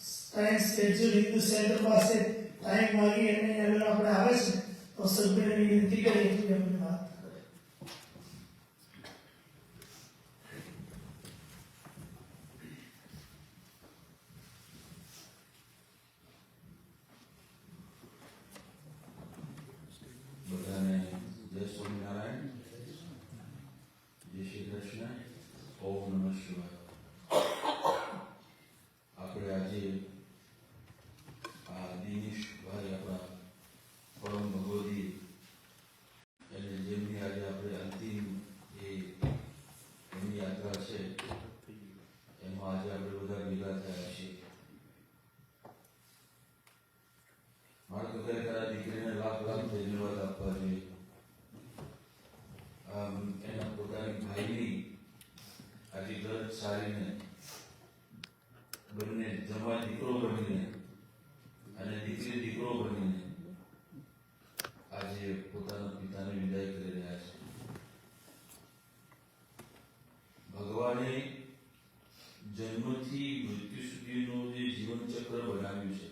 ટાઈમ સ્કેડ્યુલ હિન્દુ સેન્ટર પાસે ટાઈમ માગી અને આગળ આપણે આવે છે તો અશોકભાઈને વિનંતી કરીએ કે એમને વાત કરે. બધાને જય સ્વામિનારાયણ, જય શ્રી કૃષ્ણ, ઓમ નમઃ શિવાય. આપણે આજે આ દિનેશભાઈ આપણા પરમ ભગવતી અને જેમની આજે આપણે અંતિમ એમની યાત્રા છે એમાં આજે આપણે બધા ભેગા થયા છીએ. મારે તો ખરેખર આ દીકરીને લાખ લાખ ધન્યવાદ આપવા જોઈએ. એના પોતાની ભાઈની આજે ગરજ સારીને બંને જમવા દીકરો બનીને અને દીકરી દીકરો બનીને આજે પોતાના પિતાને વિદાય કરી રહ્યા છે. ભગવાને જન્મથી મૃત્યુ સુધીનું જે જીવન ચક્ર બનાવ્યું છે,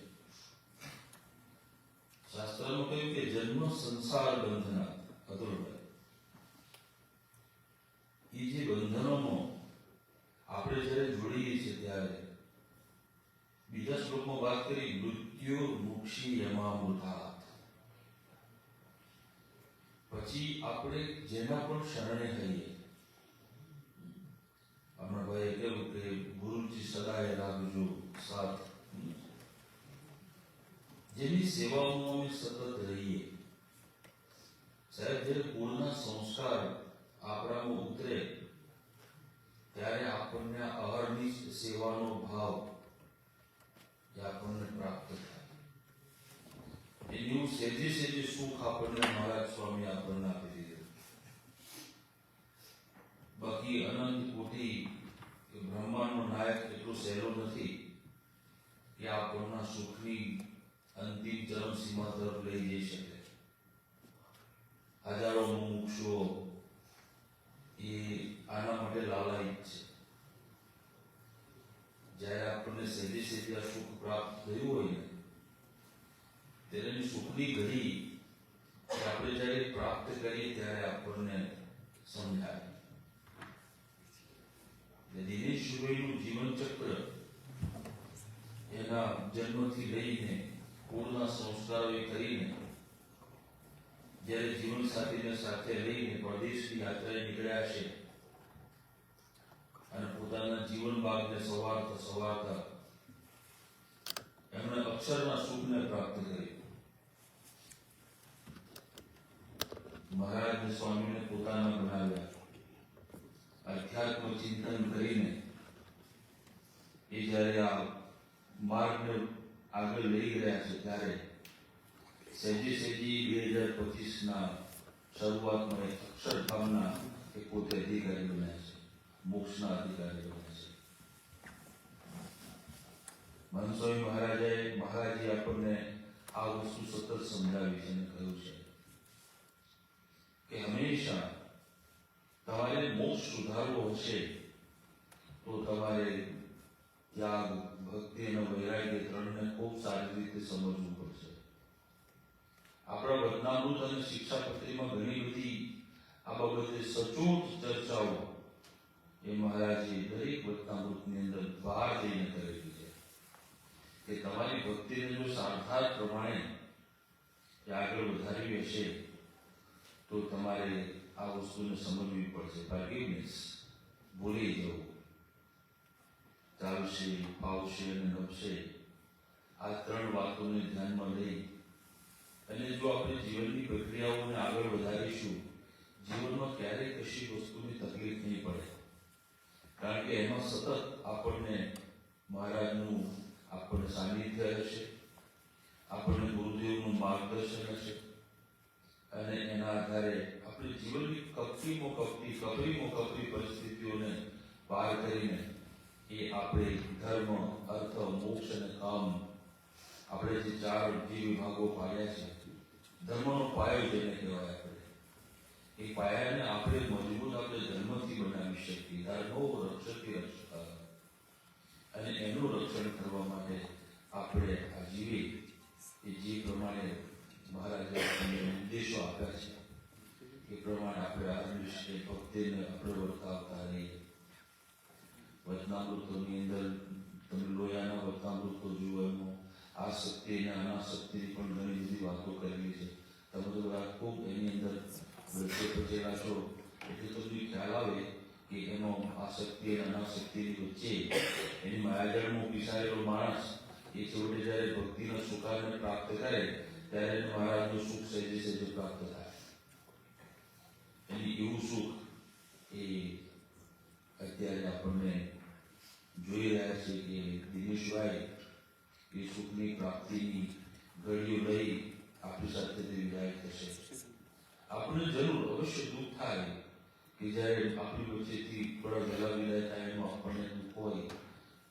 શાસ્ત્રમાં કહ્યું કે જન્મ સંસાર બંધના. અતુલભાઈ, એ જે બંધનોમાં આપણે જ્યારે જોડીએ છીએ ત્યારે બીજા શ્લોકમાં વાત કરી મૃત્યુ મુક્ષી યમામૃતાત. પછી આપણે જેના પણ શરણે થઈએ, હમણાં ભાઈએ કહ્યું કે ગુરુજી સદાય રાખજો સાથ, જેની સેવામાં અમે સતત રહીએ. સાહેબ, જ્યારે કુળના સંસ્કાર આપણામાં ઉતરે ત્યારે આપણને અહર્નિશ સેવાનો ભાવ એ આપણને પ્રાપ્ત થાય. એનું સેજે સેજે સુખ આપણને મહારાજ સ્વામી આપણને આપી દીધું. બાકી અનંત કોટી બ્રહ્માંડનો નાયક એટલો સહેલો નથી કે આપણના સુખની અંતિમ ચરમ સીમા તરફ લઈ જઈ શકે. હજારો મુમુક્ષુઓ એ આના માટે લાલાયિત છે. જ્યારે આપણને સહેજે સહેજે આ સુખ પ્રાપ્ત થયું હોય ને ત્યારે સુખની ઘડી આપણે જ્યારે પ્રાપ્ત કરીએ ત્યારે આપણને સમજાય. દિનેશભાઈનું જીવન ચક્ર એના જન્મથી લઈને કુળના સંસ્કારો કરીને જ્યારે જીવન સાથીને સાથે લઈને પરદેશની યાત્રાએ નીકળ્યા છે અને પોતાના જીવન ભાગને સવારતા એમણે અક્ષરના સુખને પ્રાપ્ત કર્યું. મહારાજ સ્વામીને પોતાના બનાવ્યા. અધ્યાત્મ ચિંતન કરીને એ જ્યારે આ માર્ગને આગળ લઈ રહ્યા છે ત્યારે સહેજી 2025ના શરૂઆતમાં એક અક્ષરધામના એ પોતે અધિકારી બન્યા છે, મોક્ષના અધિકારી બન્યા છે. મનસોઈ મહારાજે આપણને આ વસ્તુ સતત સમજાવી છે અને કહ્યું છે કે હંમેશા તમારે મોક્ષ સુધારવો હશે તો તમારે ત્યાગ, ભક્તિ અને વૈરાગ્ય ત્રણને ખૂબ સારી રીતે સમજવું પડશે. આપણા વચનામૃત અને શિક્ષાપત્રીમાં ઘણી બધી આ બાબતે સચોટ ચર્ચાઓ એ મહારાજે દરેક વચનામૃતની અંદર બહાર જઈને કરેલી છે કે તમારી ભક્તિને જો સાર્થક પ્રમાણે આગળ વધારવી હશે તો તમારે આ વસ્તુને સમજવી પડશે. ફોરગિવનેસ, ભૂલી જવું, ચાલશે, ફાવશે અને નભશે, આ ત્રણ વાતોને ધ્યાનમાં લઈ અને જો આપણે જીવનની પ્રક્રિયાઓને આગળ વધારીશું, જીવનમાં ક્યારેય કશી વસ્તુની તકલીફ નહીં પડે. કારણ કે એમાં સતત આપણને મહારાજનું આપણને સાનિધ્ય હશે, આપણને ગુરુદેવનું માર્ગદર્શન હશે અને એના આધારે આપણે જીવનની કપરી પરિસ્થિતિઓને પાર કરીને એ આપણે ધર્મ, અર્થ, મોક્ષ અને કામ, આપણે જે 4 વિભાગો પાડ્યા છે, ધર્મનો પાયો જેને કહેવાય, આપણે એ પાયાને આપણે મજબૂત આપણે ધર્મથી બનાવી શકીએ. ધર્મો રક્ષતી રક્ષક, અને એનું રક્ષણ કરવા માટે આપણે આ જીવી એ જે પ્રમાણે મહારાજે આપણને નિર્દેશો આપ્યા છે એ પ્રમાણે આપણે આ ભક્તિને આપણે વર્તાવતા રહીએ. વચનામૃતોની અંદર તમે લોયાના વચનામૃતો જુઓ, એમાં આસક્તિ અને અનાસક્તિની પણ ઘણી બધી વાતો કરેલી છે. તમે તો બધા ખૂબ એની અંદર પચેલા છો એટલે તમને ખ્યાલ આવે કે એનો આસક્તિ અને અનાસક્તિની વચ્ચે એની માયાજાળમાં પીસાયેલો માણસ એ છેવટે જ્યારે ભક્તિના સુખાને પ્રાપ્ત કરે ત્યારે એને મહારાજનું સુખ સહેજે પ્રાપ્ત થાય. એની એવું સુખ એ અત્યારે આપણને જોઈ રહ્યા છે કે દિનેશભાઈ એ સુખની પ્રાપ્તિની ઘડીઓ લઈ આપણી સાથે વિદાય થશે. આપણને જરૂર અવશ્ય દુઃખ થાય કે જ્યારે આપણી વચ્ચેથી થોડા વહેલા વિદાય થાય એમાં આપણને દુઃખ હોય,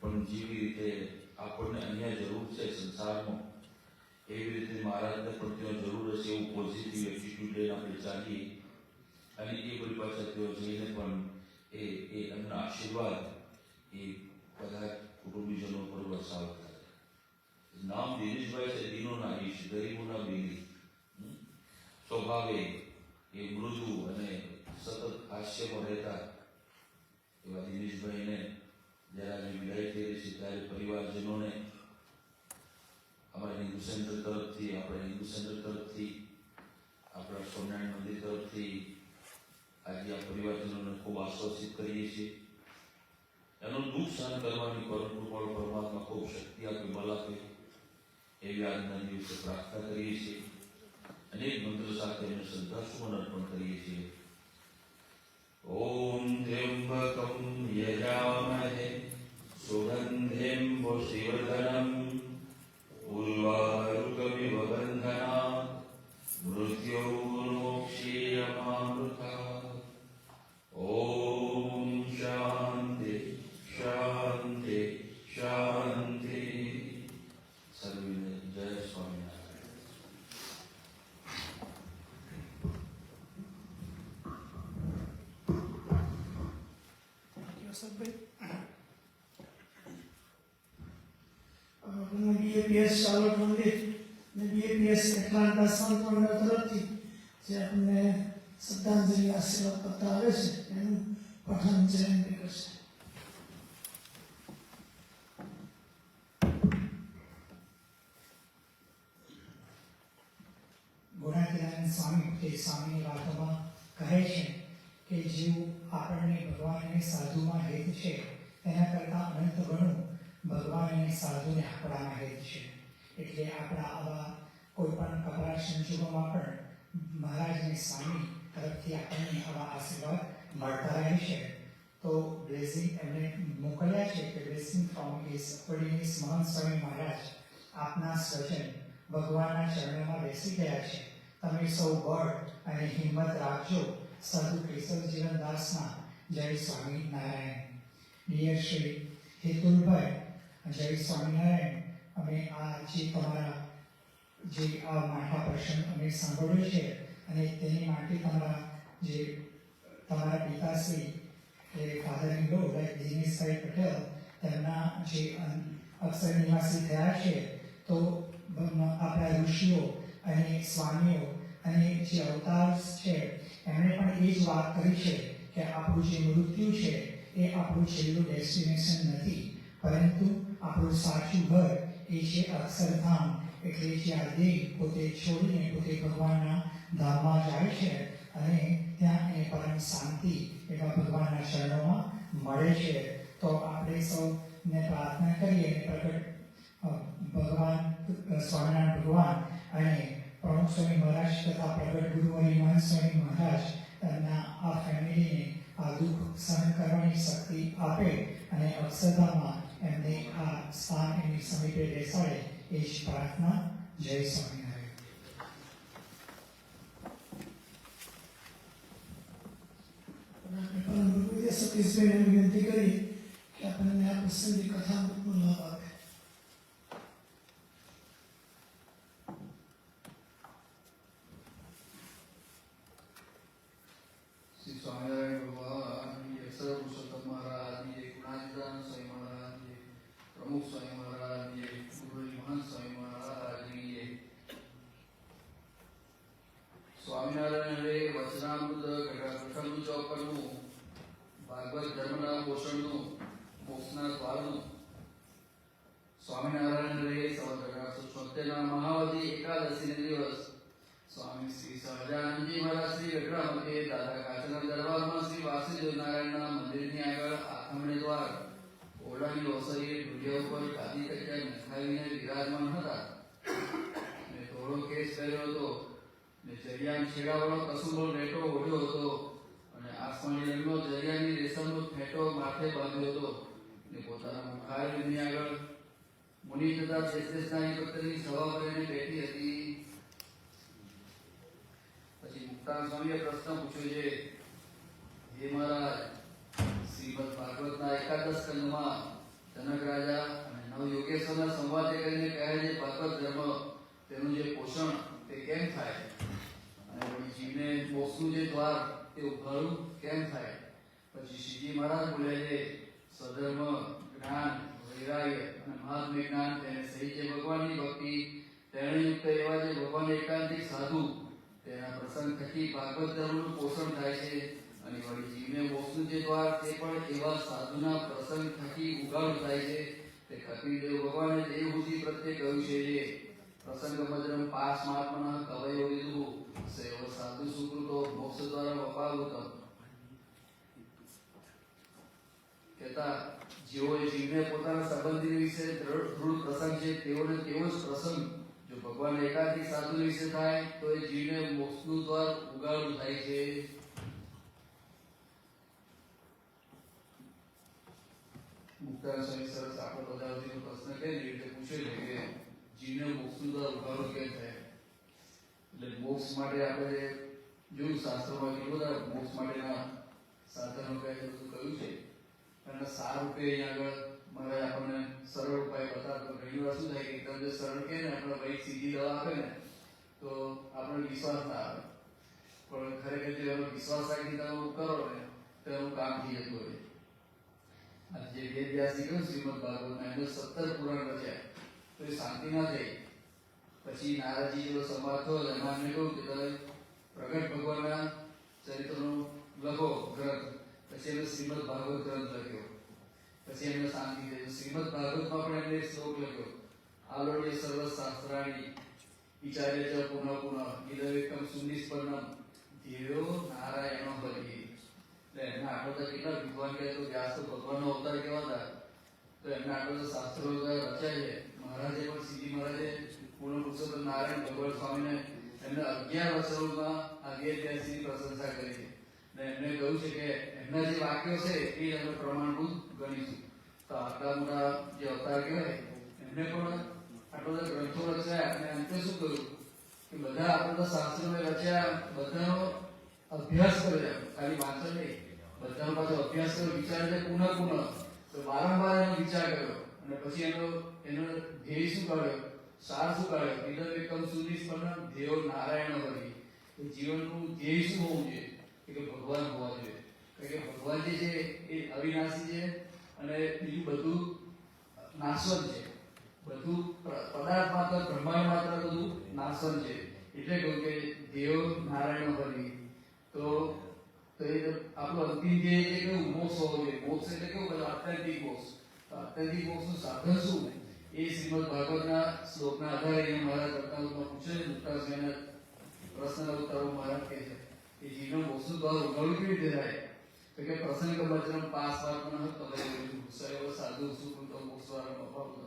પણ જેવી રીતે આપણને અહીંયા જરૂર છે સંસારમાં, એવી રીતે મહારાજને પણ ત્યાં જરૂર હશે એવું પોઝિટિવ એટીટ્યુડ લઈને આપણે ચાલીએ અને એ બધી પાછા ત્યાં જઈને પણ એ એમના આશીર્વાદ એ બધા કુટુંબીજનો પર વરસાવ થાય. નામ દિનેશભાઈ છે, દીનોના ઈશ, ગરીબોના બેલી. સ્વભાવે એ મૃદુ અને સતત હાસ્યમાં રહેતા એવા દિનેશભાઈને જ્યારે આજે વિદાય થઈ રહી છે ત્યારે પરિવારજનોને અમારા હિન્દુ સેન્ટર તરફથી, આપણા સ્વામિનારાયણ મંદિર તરફથી આજે આ પરિવારજનોને ખૂબ આશ્વાસિત કરીએ છીએ. એનું દુઃખ સહન કરવાની પરમકૃપાળુ પરમાત્મા ખૂબ શક્તિ આપે, બળ આપે એવી આજના દિવસે પ્રાર્થના કરીએ છીએ. અનેક મંત્ર સાથે એમને શ્રદ્ધા સુમન અર્પણ કરીએ છીએ. ઓમ ત્ર્યંબકમ યજામહે સુગંધિમ પુષ્ટિવર્ધનમ ઉર્વારુકમિવ બંધનાत् મૃત્યોર્મોક્ષીયમામૃતઃ. ઓમ શાંતિ શાંતિ શાંતિ. સર્વને જય સ્વામિનારાયણ. BAPS ચાવડ મંદિર અને BAPS એટલાન્ટા સંત મંડળ તરફથી જે આપણને શ્રદ્ધાંજલિ આશીર્વાદ કરતા આવે છે એનું પઠન જયંતિ કરશે. ગુણાતીતાનંદ સ્વામી તે સ્વામીની વાતોમાં કહે છે કે જીવ આપણને ભગવાન અને સાધુમાં હેત છે તેના કરતાં અનંત ગણું ભગવાન અને સાધુને આપણામાં હેત છે. એટલે આપણા આવા કોઈ પણ કપરા સંજોગોમાં પણ મહારાજ અને સ્વામી તરફથી આપણને આવા આશીર્વાદ મળતા રહે છે. તો બ્લેસિંગ એમણે મોકલ્યા છે કે બ્લેસિંગ ફ્રોમ હિઝ હોલીનેસ મહંત સ્વામી મહારાજ, આપના સ્વજન ભગવાનના ચરણોમાં બેસી ગયા છે. તમે સૌ બળ અને હિંમત રાખજો. સાધુ કેશવ જીવનદાસના જય સ્વામિનારાયણ. ડિયર શ્રી હેતુલભાઈ, જય સ્વામિનારાયણ. અમે આ જે તમારા જે આ માઠા પ્રસંગ અમે સાંભળ્યો છે અને તેની માટે તમારા પિતાશ્રી એ father in law like Dineshbhai Patel તેમના જે અક્ષર નિવાસી થયા છે, તો આપણા ઋષિઓ અને સ્વામીઓ અને જે અવતાર છે એમણે પણ એ જ વાત કરી છે કે આપણું જે મૃત્યુ છે એ આપણું છેલ્લું ડેસ્ટિનેશન નથી, પરંતુ આપણું સાચું ઘર એ છે અક્ષરધામ. એટલે જે આ દેહ પોતે છોડીને પોતે ભગવાનના ધામમાં જાય છે અને ત્યાં એ પરમ શાંતિ એવા ભગવાનના ચરણોમાં મળે છે. તો આપણે સૌને પ્રાર્થના કરીએ અને પ્રગટ ભગવાન સ્વામિનારાયણ ભગવાન અને પ્રમુખ સ્વામી મહારાજ તથા પ્રગટ ગુરુ હરિમહંત સ્વામી મહારાજ તેમના આ ફેમિલીને આ દુઃખ સહન કરવાની શક્તિ આપે અને અક્ષરધામમાં એમને આ સ્થાન એમની સમીપે બેસાડે એ જ પ્રાર્થના. જય સ્વામિનારાયણ. પરમ ગુરુદેવ સતીશભાઈને વિનંતી કરી કે આપણને આ પ્રસંગની કથામૃતનો લાભ આપે. શ્રી સ્વામિનારાયણ ભગવાન સર્વ પુરુષોત્તમ મહારાજ ગુણાતીતાન સ્વામી મહારાજ પ્રમુખ સ્વામી મહારાજ ગુરુ મહંત સ્વામી મહારાજ સ્વામિનારાયણ હરે વચનામૃત પ્રથમ 54 ભાગવત ધર્મના પોષણનું મોક્ષના દ્વારનું સ્વામિનારાયણ હરે સંવત 1876 મહાવતી એકાદશીને દિવસ સ્વામી શ્રી સહજાનંદજી મહારાજ શ્રી વિક્રમકે દાદા કાચના દરબારમાં શ્રી વાસુદેવ નારાયણના મંદિરની આગળ આથમણે દ્વાર ઓરડાની ઓસરીએ ઢૂંઢિયા ઉપર ગાદી કચ્યા નખાવીને વિરાજમાન હતા. ને થોડો કેસ કર્યો હતો ને ચરિયાન છેડાવાળો કસુંબો રેટો ઓઢ્યો હતો અને આસમાની રંગનો દરિયાની રેશમનો ફેટો માથે બાંધ્યો હતો ને પોતાના મુખારની આગળ મુનિ તથા દેશદેશના પત્રની સભા કરીને બેઠી હતી. પછી મુક્તાન સ્વામીએ પ્રશ્ન પૂછ્યો છે, હે મહારાજ, શ્રીમદ ભાગવતના એકાદશ સ્કંદમાં જનક રાજા અને નવ યોગેશ્વરના સંવાદે કરીને કહે છે ભાગવત ધર્મ તેનું જે પોષણ તે કેમ થાય અને વળી જીવને મોક્ષનું જે દ્વાર તે ઉઘાડું કેમ થાય. પછી શ્રીજી મહારાજ બોલે છે, સધર્મ જ્ઞાન વૈરાગ્ય અને મહાત્મ્ય જ્ઞાન તેને સહી છે ભગવાનની ભક્તિ તેને યુક્ત એવા જે ભગવાન એકાંતિક સાધુ તેના પ્રસંગ થકી ભાગવત ધર્મનું પોષણ થાય છે અને વળી જીવને મોક્ષનું જે દ્વાર તે પણ એવા સાધુના પ્રસંગ થકી ઉગાડું થાય છે. તે કપિલદેવ ભગવાને દેવહૂતિ પ્રત્યે કહ્યું છે જે પ્રસંગ ભદ્રમ પાસ મહાત્મના કવયો વિદુઃ સેવ સાધુ સુકૃતો મોક્ષ દ્વારા વપાવૃતમ. કહેતા જેઓએ જીવને પોતાના સંબંધી વિશે દૃઢ પ્રસંગ છે તેઓને તેવો જ પ્રસંગ જો ભગવાન એકાંતિક સાધુ વિશે થાય તો એ જીવને મોક્ષનું દ્વાર ઉગાડું થાય છે. મુક્તાન સ્વામી સરસ આપણો બધાનો પ્રશ્ન કઈ રીતે પૂછ્યો છે કે જીવને મોક્ષનું દ્વાર ઉગાડું કેમ થાય. એટલે મોક્ષ માટે આપણે જોયું શાસ્ત્રોમાં કે બધા મોક્ષ માટેના સાધનો કઈ બધું કહ્યું છે અને સારૂપે અહીંયા આગળ મારે આપણને સરળ ઉપાય બતાવતો. ઘણી વાર શું થાય કે એકદમ જે સરળ કહે ને આપણે ભાઈ સીધી દવા આપે ને તો આપણને વિશ્વાસ ના આવે, પણ ખરેખર જો એનો વિશ્વાસ રાખી તમે કરો ને તો એનું કામ થઈ જતું હોય. આ જે વેદવ્યાસ નીકળ્યું શ્રીમદ ભાગવતમાં એમને 17 પુરાણ રચ્યા તો એ શાંતિ ના થઈ. પછી નારદજી જેવો સંવાદ થયો એમાં એમને કહ્યું કે તમે પ્રગટ ભગવાનના ચરિત્રનો લખો ગ્રંથ. પછી એમને શ્રીમદ ભાગવત ગ્રંથ લખ્યો. પછી એમને શાંતિ થઈ. શ્રીમદ ભાગવતમાં પણ એમને શ્લોક લખ્યો, આલોડ્ય સર્વ શાસ્ત્રાણી વિચાર્ય ચ પુનઃ પુનઃ ગીતવેકમ સુનિષ્પન્નમ ધીરો નારાયણો હરિ. એટલે એમના આટલો તો કેટલા વિદ્વાન કહે તો વ્યાસ તો ભગવાનનો અવતાર કેવા હતા તો એમના આટલો તો શાસ્ત્રો રચ્યા છે. મહારાજે પણ શ્રીજી મહારાજે પૂર્ણ પુરુષોત્તમ નારાયણ ભગવાન સ્વામીને એમને 11 વર્ષોમાં આ વેદવ્યાસજીની પ્રશંસા કરી છે. એમને કહ્યું છે કે એમના જે વાક્યો છે એ અમે પ્રમાણભૂત ગણીશું. તો આટલા મોટા જે અવતાર કહેવાય એમને પણ આટલા બધા ગ્રંથો રચાયા અને અંતે શું કર્યું કે બધા આપણે તો શાસ્ત્રોને રચ્યા, બધાનો અભ્યાસ કર્યો, ખાલી વાંચન નહીં, બધાનો પાછો અભ્યાસ કર્યો, વિચાર એટલે પુનઃ તો વારંવાર એનો વિચાર કર્યો અને પછી એનો ધ્યેય શું કાઢ્યો, સાર શું કાઢ્યો, ઇદમ એકમ સુનિષ્પન્નમ ધ્યેયો નારાયણ હરિ. તો જીવનનું ધ્યેય શું હોવું જોઈએ કે ભગવાન હોવા જોઈએ. કારણ કે ભગવાન જે છે એ અવિનાશી છે અને બીજું બધું નાશવંત છે, બધું પદાર્થ માત્ર, બ્રહ્માંડ માત્ર બધું નાશવંત છે. એટલે કહ્યું કે દેવ નારાયણ હરિ. તો એ આપણું અંતિમ ધ્યેય એટલે કેવું, મોક્ષ હોવો જોઈએ. મોક્ષ એટલે કેવું, આત્યંતિક મોક્ષ. તો આત્યંતિક મોક્ષનું સાધન શું એ શ્રીમદ ભાગવતના શ્લોકના આધારે એને મહારાજ રત્નાવતમાં પૂછે છે. મુક્તાસ્વામીના પ્રશ્નના ઉત્તરો મહારાજ કહે છે કે જીવન મોક્ષનું દ્વાર ઉઘાડું કેવી રીતે થાય? તો કે પ્રસંગ વચનમ પાસ વાર્મન સર્વ સાધુ સુકૃતો મોક્ષવારમ અભાવતો.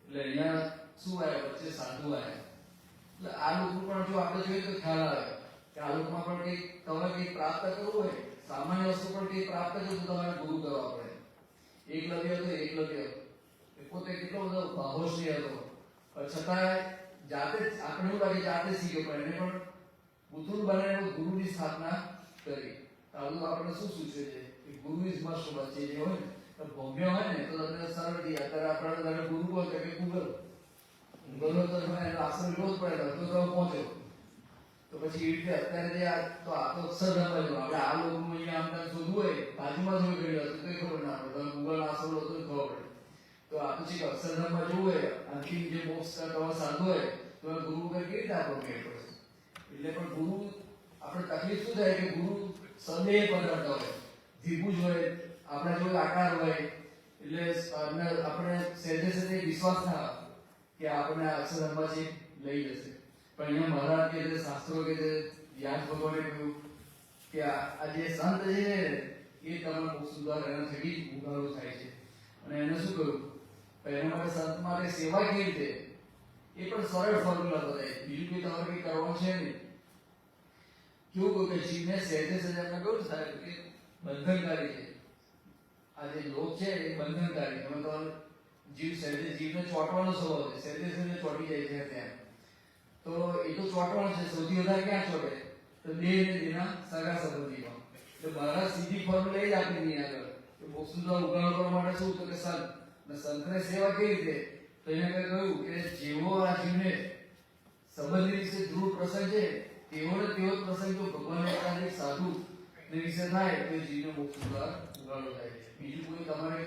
એટલે અહીંયા શું આવ્યા, વચ્ચે સાધુ આવ્યા. એટલે આ લોકો પણ જો આપણે જોઈએ તો ખ્યાલ આવે કે આ લોકોમાં પણ કંઈક તમારે કંઈક પ્રાપ્ત કરવું હોય, સામાન્ય વસ્તુ પણ કંઈક પ્રાપ્ત કરવું તો તમારે ગુરુ કરવા પડે. એકલવ્ય પોતે કેટલો બધો બાહોશી હતો, પણ છતાં જાતે આપણે એવું લાગે જાતે શીખ્યો, પણ એને પણ પુતુલ બનાવીને ગુરુની સ્થાપના કરી. આવું આપણે શું સૂચવે છે કે ગુરુ ઇઝ મસ્ટ વચ્ચે જે હોય ને તો ભોગ્ય હોય ને તો તમને સરળથી અત્યારે આપણે ગુરુ કહો કે ગૂગલ ગૂગલ તો આશ્રમ લેવો જ પડે તો પહોંચ્યો. તો પછી એ રીતે અત્યારે જે આ તો અક્ષરધામ બાજુ આપણે આ લોકોનું અહીંયા આમ ત્યાં શોધવું હોય, બાજુમાં જોઈ ગયું હશે તો ખબર ના પડે, તમે ગૂગલ આશ્રમ લો તો ખબર પડે. તો આ પછી અક્ષરધામમાં જોવું હોય, અંતિમ જે મોક્ષ કરવા સાધુ હોય તો ગુરુ વગર કેવી રીતે આપણો મેળ પડે? એટલે પણ ગુરુ આપણે તકલીફ શું થાય કે ગુરુ સંદેહ પકડતા હોય, ધીબું જ હોય, આપણા જો આકાર હોય, એટલે આપણે સહેજે વિશ્વાસ ના આવે કે આપણે અક્ષરધામમાંથી લઈ જશે. પણ અહીંયા મહારાજ કે છે, શાસ્ત્રો કે છે, વ્યાસ ભગવાને કહ્યું કે આ જે સંત છે એ તમારા મોક્ષ દ્વાર એના થકી ઉગાડો થાય છે. અને એને શું કહ્યું, એના માટે સંત માટે સેવા કેવી રીતે એ પણ સરળ ફોર્મ્યુલા બતાવી. બીજું કોઈ તમારે કંઈ કરવાનું છે નહીં. કેવું કહ્યું કે જીવને સહેજે આપણે કહ્યું સાહેબ કે બંધનકારી છે. આ જે લોક છે એ બંધનકારી. તમે તમારે જીવને ચોંટવાનો સ્વભાવ છે, સહેજે ચોંટી જાય છે ત્યાં. તો એ તો ચોંટવાનો છે, સૌથી વધારે ક્યાં ચોંટે તો દેહ ને દેહના સગા સંબંધીમાં. તો મહારાજ સીધી ફોર્મ્યુલા જ આપી નહીં આગળ કે મોક્ષનું દ્વાર ઉઘાડો કરવા માટે શું તો કે સંત અને સંતને સેવા કેવી રીતે? તો એને કહ્યું કે જેવો આ જીવને સંબંધી વિશે ધ્રુવ પ્રસંગ છે તેવો ને તેવો જ પ્રસંગ જો ભગવાન એકાદિક સાધુ ને વિશે થાય તો જીવને મોક્ષનું દ્વાર ઉઘાડો થાય. બીજું કોઈ તમારે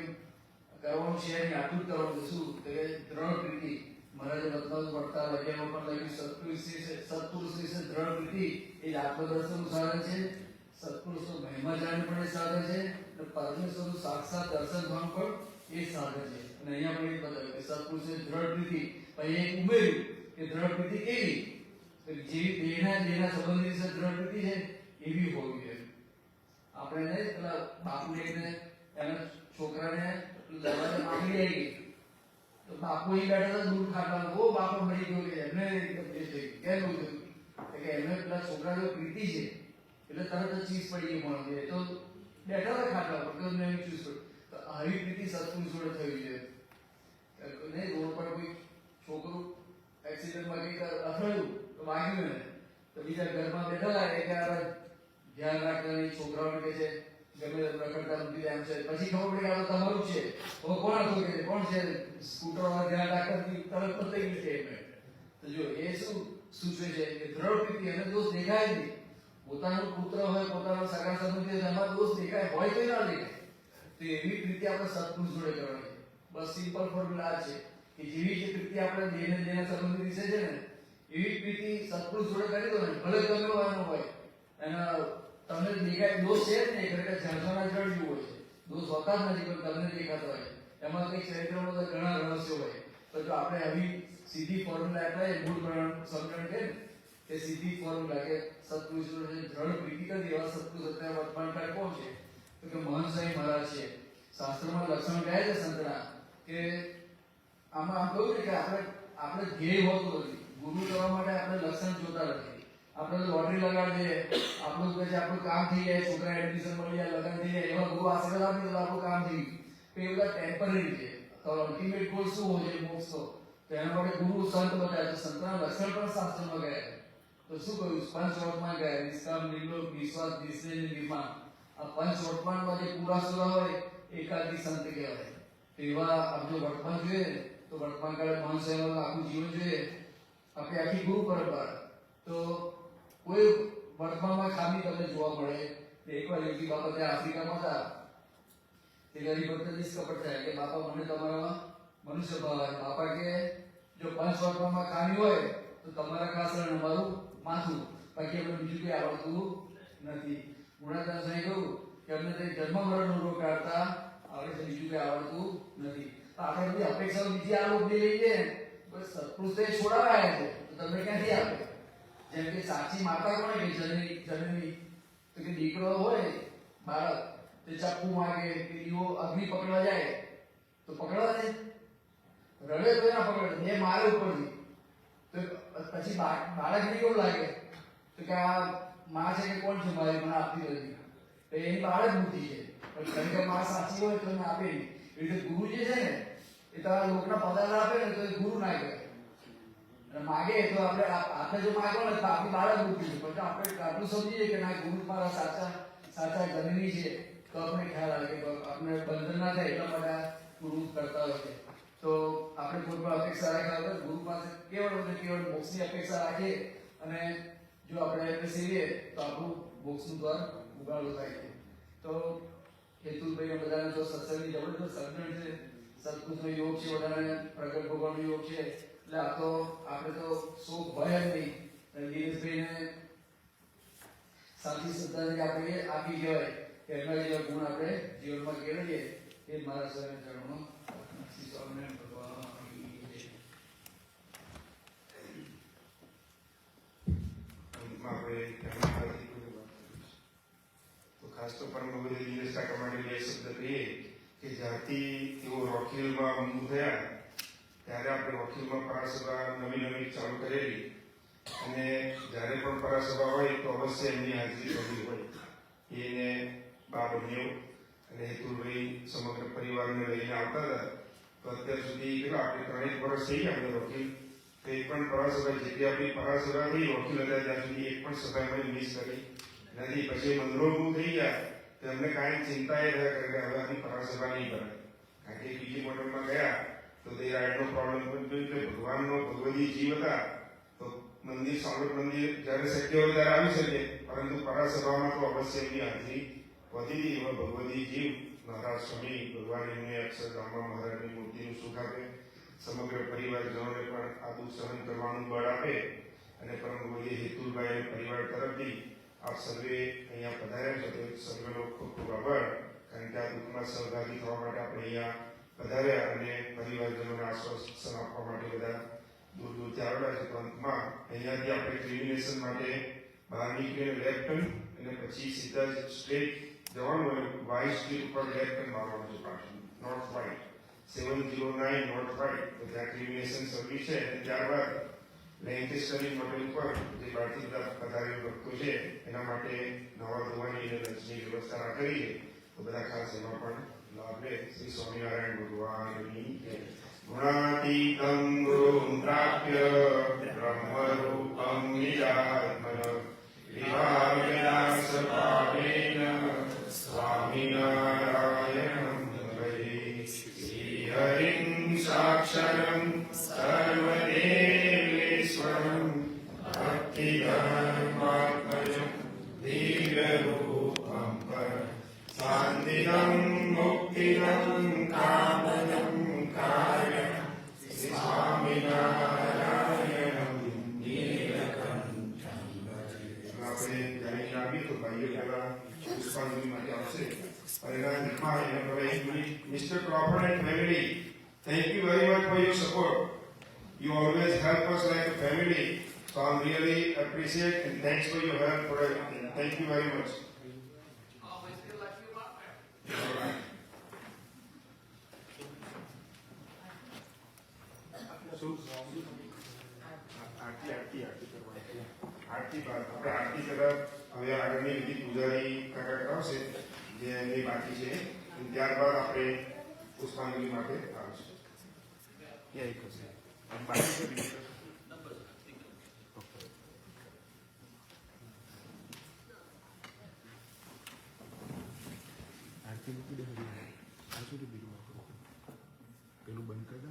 કરવાનું છે નહીં, આટલું જ કરવાનું. શું તો કે દ્રઢ પ્રીતિ. મહારાજે રત્નાવત પડતા લગ્યામાં પણ લખ્યું સત્પુરુષ વિશે દ્રઢ પ્રીતિ એ જ આત્મદર્શનનું સાધન છે. સત્પુરુષનો મહિમા જાણ પણ એ સાધન છે અને પરમેશ્વરનું સાક્ષાત દર્શન ભાન પણ એ સાધન છે. અને અહીંયા પણ એ બતાવ્યું કે સત્પુરુષે દ્રઢ પ્રીતિ, પછી એક ઉમેર્યું કે દ્રઢ પ્રીતિ કેવી, જેવી દેહના સંબંધી વિશે દ્રઢ પ્રીતિ છે એવી હોવી જોઈએ. આપણે એને પેલા બાપુ લઈને એના છોકરાને દરવાજે માંગી લઈ ગઈ તો બાપુ અહીં બેઠા હતા દૂર ખાટલા, ઓ બાપુ મળી ગયો કે એમને કેમ થયું કે એમને પેલા છોકરા જો પ્રીતિ છે એટલે તરત જ ચીજ પડી ગઈ મળે તો બેઠા હતા ખાટલા પર તો એમને એવી ચીજ પડી. તો આવી પ્રીતિ સત્પુરુષ જોડે થવી જોઈએ. નહીં રોડ પર કોઈ છોકરું એક્સિડન્ટમાં કંઈક અથડાયું તો વાગ્યું ને તો બીજા ઘરમાં બેઠેલા કે ધ્યાન રાખવાની છોકરાઓને કે છે ગમે રખડતા નથી એમ છે. પછી ખબર પડી કે તમારું છે, હવે કોણ હતું કે કોણ છે, સ્કૂટર વાળા ધ્યાન રાખવાથી તરત બદલાઈ ગઈ છે એમને. તો જો એ શું સૂચવે છે કે દ્રઢ પ્રીતિ એને દોષ દેખાય નહીં. પોતાનો પુત્ર હોય, પોતાનો સગા સંબંધી હોય, એમાં દોષ દેખાય હોય તો ના દેખાય. તો એવી પ્રીતિ આપણે સત્પુરુષ જોડે કરવાની. બસ સિમ્પલ ફોર્મ્યુલા આ છે કે જેવી જે પ્રીતિ આપણે દેહને દેહના સંબંધી વિશે છે ને એવી પ્રીતિ સત્પુરુષ જોડે કરી દો ને, ભલે ગમે એનો હોય એના તમને દેખાય દોષ છે જ નહીં, ખરેખર ઝાંઝાના જળ જેવું હોય છે. દોષ હોતા જ નથી પણ તમને દેખાતો હોય. એમાં કંઈક ચરિત્રમાં તો ઘણા રહસ્યો હોય. તો જો આપણે આવી સીધી ફોર્મ્યુલા અપાય મૂળ સમજણ કે તે સીધી ફોર્મ્યુલા કે સત્પુરુષ દ્રઢ પ્રીતિ કરી એવા સત્પુરુષ અત્યારે વર્તમાન કાળ કોણ છે તો કે મહંત સ્વામી મહારાજ છે. શાસ્ત્રમાં લક્ષણ કહે છે સંતના કે આમાં આમ કહ્યું ને કે આપણે ધ્યેય હોતું નથી. ગુરુ કરવા માટે આપણે લક્ષણ જોતા નથી. આપણે લોટરી લગાડી દઈએ, આપણું કહે છે આપણું કામ થઈ જાય, છોકરા એડમિશન મળી જાય, લગ્ન થઈ જાય, એવા ગુરુ આશીર્વાદ આપી તો આપણું કામ થઈ ગયું. તો એ બધા ટેમ્પરરી છે. તો અલ્ટિમેટ ગોલ શું હોય છે મોક્ષનો? તો એના માટે ગુરુ સંત બતાવ્યા. તો સંતના લક્ષણ પણ શાસ્ત્રમાં ગયા. તો શું કહ્યું? પંચવર્તમાન ગયા. નિષ્કામ, નિર્લોભ, નિસ્વાર્થ, નિસ્નેહ, નિર્માણ. આ પંચવર્તમાનમાં જે પૂરા સુરા હોય એકાદી સંત કહેવાય. તો એવા આપણે વર્તમાન જોઈએ તો વર્તમાન કાળે મહાન સેવાનું આખું જીવન જોઈએ. આપણે આખી ગુરુ પરંપરા. તો કોઈ વર્તમાનમાં ખામી તમને જોવા મળે. એકવાર યોગી બાપા ત્યાં આફ્રિકામાં હતા. તે ગરીબ ભક્તની કપટ થાય કે બાપા મને તમારામાં મનુષ્ય ભાવ આવે. બાપા કે જો પંચ વર્તમાનમાં ખામી હોય તો તમારા ખાસ અમારું માથું, બાકી અમને બીજું કંઈ આવડતું નથી. ગુણાદાન સાહેબ કહ્યું કે અમને તે જન્મ મરણનો રોગ કાઢતા આવડે છે, બીજું કંઈ આવડતું નથી. તો આપણે બધી અપેક્ષાઓ બીજી આ લોકોની લઈએ બસ સત્પુરુષ તો એ છોડાવાયા છે, તો તમને ક્યાંથી આપે? જેમ કે સાચી માતા કોને કે જનની તો કે દીકરો હોય બાળક તે ચાકુ માગે કે દીવો અગ્નિ પકડવા જાય તો પકડવા દે? રડે તો ના પકડે, બે મારે ઉપરથી. તો પછી બાળકને કેવું લાગે? તો કે આ માં છે કે કોણ છે મારી મને આપતી નથી. તો એની બાળક બુદ્ધિ છે, પણ ખરેખર માં સાચી હોય તો એને આપે નહીં. એટલે ગુરુ જે છે ને એ તારા લોકના પદાર્થ આપે ને તો એ ગુરુ ના કહેવાય. અને માગે તો આપણે જો માગો ને તો આપણી બાળક બુદ્ધિ છે, પણ આપણે આટલું સમજીએ કે ના ગુરુ મારા સાચા જનની છે તો આપણે ખ્યાલ આવે કે આપણે બંધન ના થાય એટલા માટે ગુરુ કરતા હોય છે. તો આપણે કોઈ પણ અપેક્ષા રાખ્યા વગર ગુરુ પાસે કેવળ મોક્ષની અપેક્ષા રાખીએ અને જો આપણે એને સેવીએ તો આપણું મોક્ષનું દ્વાર ઉગાડો થાય છે. તો હેતુભાઈ બધાને જો સત્સંગની જબરદસ્ત સમજણ છે, સત્પુરુષનો યોગ છે, બધાને પ્રગટ ભગવાનનો યોગ છે. એટલે આ તો આપણે તો શોખ ભય જ નહીં. દિનેશભાઈને સાચી શ્રદ્ધા આપણે આપી કહેવાય કે એમના જેવા ગુણ આપણે જીવનમાં કેળવીએ એ મારા સરના ચરણમાં શ્રી સ્વામિનારાયણ ભગવાન. તો ખાસ તો પરમ ભગવતી દિનેશ કાકા માટે બે શબ્દ કહીએ કે જ્યારથી તેઓ રોકીલમાં મૂવ થયા ત્યારે આપણે વકીલમાં પરાસભા નવી ચાલુ કરેલી અને જ્યારે પણ પરાસભા હોય તો અવશ્ય એમની હાજરી બની હોય. એને બા બન્યો અને હેતુભાઈ સમગ્ર પરિવારને લઈને આવતા હતા. તો અત્યાર સુધી કેટલા આપણે 3 વર્ષ થઈ ગયા આપણે વકીલ. તો એક પણ પરાસભા જેટલી આપણી પરાસભા થઈ વકીલ હતા ત્યાં સુધી એક પણ સભા અમે મિસ કરી નથી. પછી મંદિરોનું થઈ ગયા તો એમને કાંઈ ચિંતા એ રહ્યા કરે કે હવે આપણી પરાસભા નહીં કરે, કારણ કે બીજી મોડલમાં ગયા તો તે રાઈડનો પ્રોબ્લેમ પણ થયો. એટલે ભગવાનનો ભગવદી જીવ હતા તો મંદિર સાવરત મંદિર જ્યારે શક્ય હોય ત્યારે આવી શકે, પરંતુ પરાસભામાં તો અવશ્ય એમની હાજરી વધી હતી. એવા ભગવદી જીવ મહારાજ સ્વામી ભગવાન એમને અક્ષરધામમાં મહારાજની મૂર્તિનું સુખ આપે, સમગ્ર પરિવારજનોને પણ આ દુઃખ સહન કરવાનું બળ આપે. અને પરમ ભગવદી હેતુભાઈ અને પરિવાર તરફથી આપ સર્વે અહીંયા પધાર્યા છો તો સર્વેનો ખૂબ ખૂબ આભાર, કારણ કે આ દુઃખમાં સહભાગી થવા માટે આપણે અહીંયા પધાર્યા અને પરિવારજનોને આશ્વાસન આપવા માટે બધા દૂર દૂરથી આવેલા છે. તો અંતમાં અહીંયાથી આપણે ક્રિમિનેશન માટે બહાર નીકળીને લેફ્ટ ટર્ન અને પછી સીધા જ સ્ટ્રેટ જવાનું હોય. વાઇસ સ્ટ્રીટ ઉપર લેફ્ટ ટર્ન મારવાનું છે પાછું નોર્થ રાઇટ 709 નોર્થ રાઇટ. તો ત્યાં ક્રિમિનેશન સર્વિસ છે અને ત્યારબાદ લેન્કેસ્ટરની મોડેલ ઉપર જે બહારથી બધા પધારેલ ભક્તો છે એના માટે નવા ધોવાની અને લંચની વ્યવસ્થા રાખેલી છે. તો બધા ખાસ એમાં પણ લાભ લે. શ્રી સ્વામિનારાયણ ભગવાનની જય. ગુણાતીતં ગુરું પ્રાપ્ય બ્રહ્મરૂપં નિજાત્મન વિભાવ્યાસભાવેન સ્વામિનારાયણં ભજે. શ્રીહરિં સાક્ષરં સર્વદેવેશ્વરં ભક્તિધર્માત્મજં દિવ્યરૂપં પરં શાંતિદં મુક્તિદં કામદં કારણં સ્વામિનારાયણં નીલકંઠં ભજે. આપણે જાણીને આવી તો ભાઈઓ પહેલા પુષ્પાંજલિ માટે આવશે. Mr. Crawford and family, thank you very much for your support. You always help us like a family. So I'm really appreciate and thanks for your help for everything. Thank you very much. આરતી આપણે આરતી તરફ હવે આગળની વિધિ પૂજારી કાકા કરાવશે જે એમની બાકી છે. ત્યારબાદ આપણે પુષ્પાંજલિ માટે આવશે. આરતી મૂકી દે આ સુધી બીજું પેલું બંધ કરી દે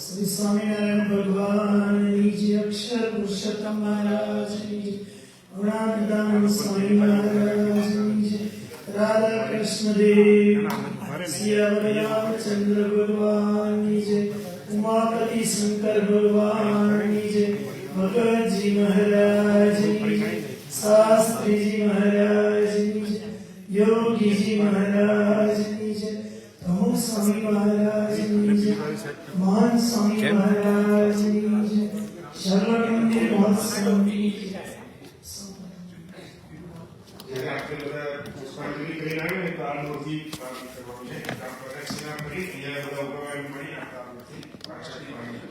શ્રી સ્વામિનારાયણ ભગવાનની જય, અક્ષર પુરુષોત્તમ મહારાજની જય, ગુણાનંદાન સ્વામી મહારાજની જય, રાધા કૃષ્ણ દેવ સિયા રામચંદ્ર ભગવાનની જય, ઉમાપતિ શંકર ભગવાનની જય, ભગતજી મહારાજની જય, શાસ્ત્રીજી મહારાજની જય, યોગીજી મહારાજની જય, પ્રમુખ સ્વામી મહારાજની જય, મહાન સ્વામી મહારાજની જય, શરણ મંદિર મહોત્સવની જય. જ્યારે આપણે બધા પુષ્પાંજલિ કરીને આવે ને તો આ મૂર્તિ કરવાનું છે. પ્રદક્ષિણા કરી ત્યારે બધા ઉભા મળી આ મૂર્તિ પાછળથી વાળી.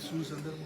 શું સંદર્ભ?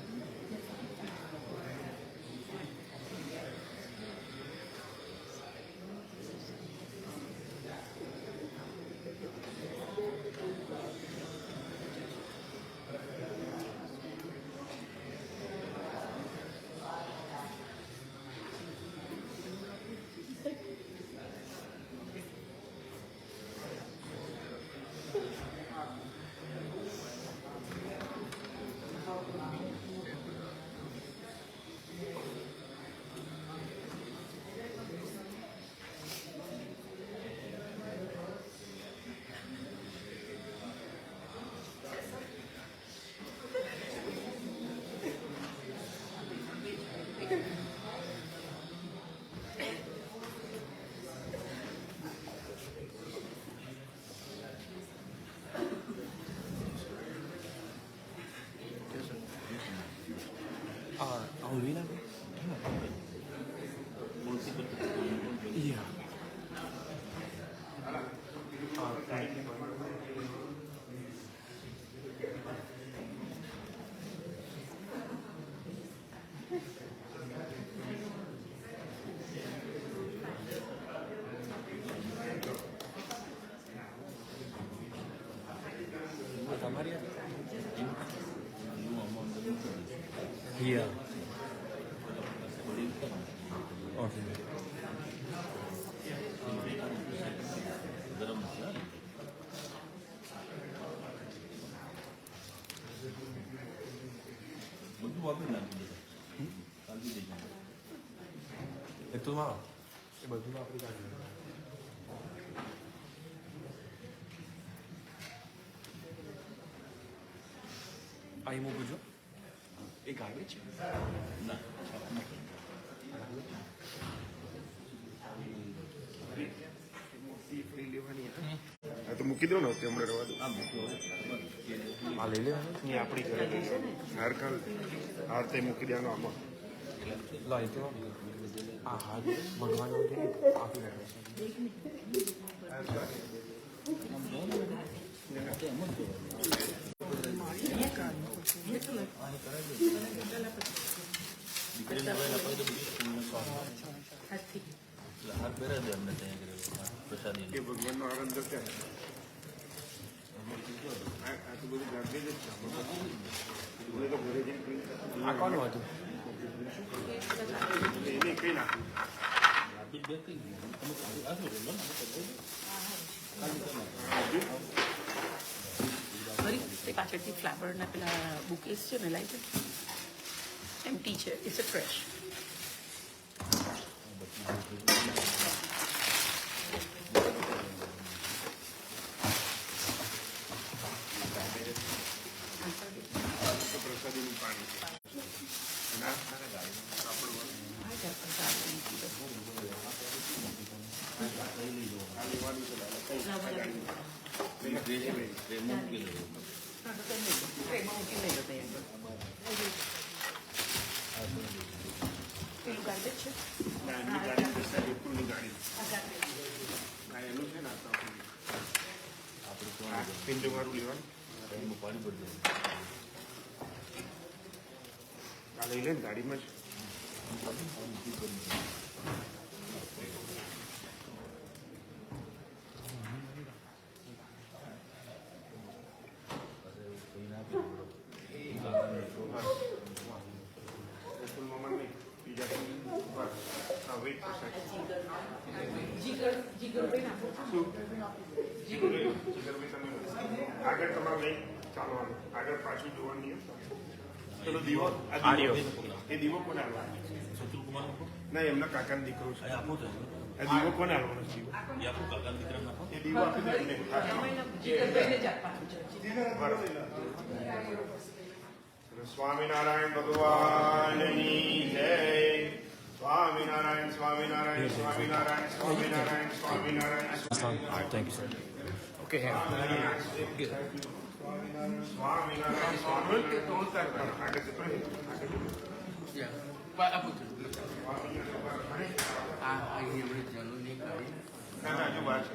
Olvida. Yeah. Yeah. Okay. ગરમ છે બધું વાપરી નાખી દીધું કાઢી દેજો એ તો હા એ બધું આપણી પાસે આ મૂકું છો એ ગાડી છે ના આ તો મૂકી દો ને હમણાં રવા દો. આ લઈ લેવાનું ની આપણી ઘરે હાર કાલ હાર તે મૂકી દેવાનો આમાં. લાઈ તો આ હાથ ભગવાન આપી રહ્યા દીકરીને હવે આપણે તો બીજું સ્કૂલને હાથ પહેરાવી દે અમને ત્યાં આગળ પ્રસાદી એ ભગવાનનો હાર અંદર છે. આ તો બધું જાગે જ છે. તો ઘરે જઈને આ કોનું હતું એને કઈ નાખ્યું. આપી બે કઈ ગયું તમે આગળ બોલો ને ફરી તે પાછળથી ફ્લાવરના પેલા બુકેસ છે ને લાઈ છે એમ્ટી છે ઇટ્સ અ ફ્રેશ પ્રસાદીનું પાણી છે. પેલું ગાર્બેજ છે ના એમની ગાડી પ્રસાદી ફૂલની ગાડી. ના એનું છે ને આ તો આ પિંડો વાળું લેવાનું. પાણી પડી આ લઈ લે ને ગાડીમાં જ. આગળ તમારે લઈ ચાલવાનું. આગળ પાછું જોવાનું નહીં. પેલો દીવો આ દીવો એ દીવો કોને હાલવાનો? શત્રુકુમાર આપો ના એમના કાકાનો દીકરો છે. આપો તો આ દીવો કોને હાલવાનો છે? દીવો એ આપો કાકા દીકરા નાખો એ દીવો આપી દે એમને. જીગરભાઈને જ આપવાનું છે સ્વામિનારાયણ ભગવાનની જય. Swaminarayan Swaminarayan Swaminarayan Swaminarayan Swaminarayan thank you sir okay Swaminarayan Swaminarayan આગળ જતો રહે. ના ના હજુ વાર છે.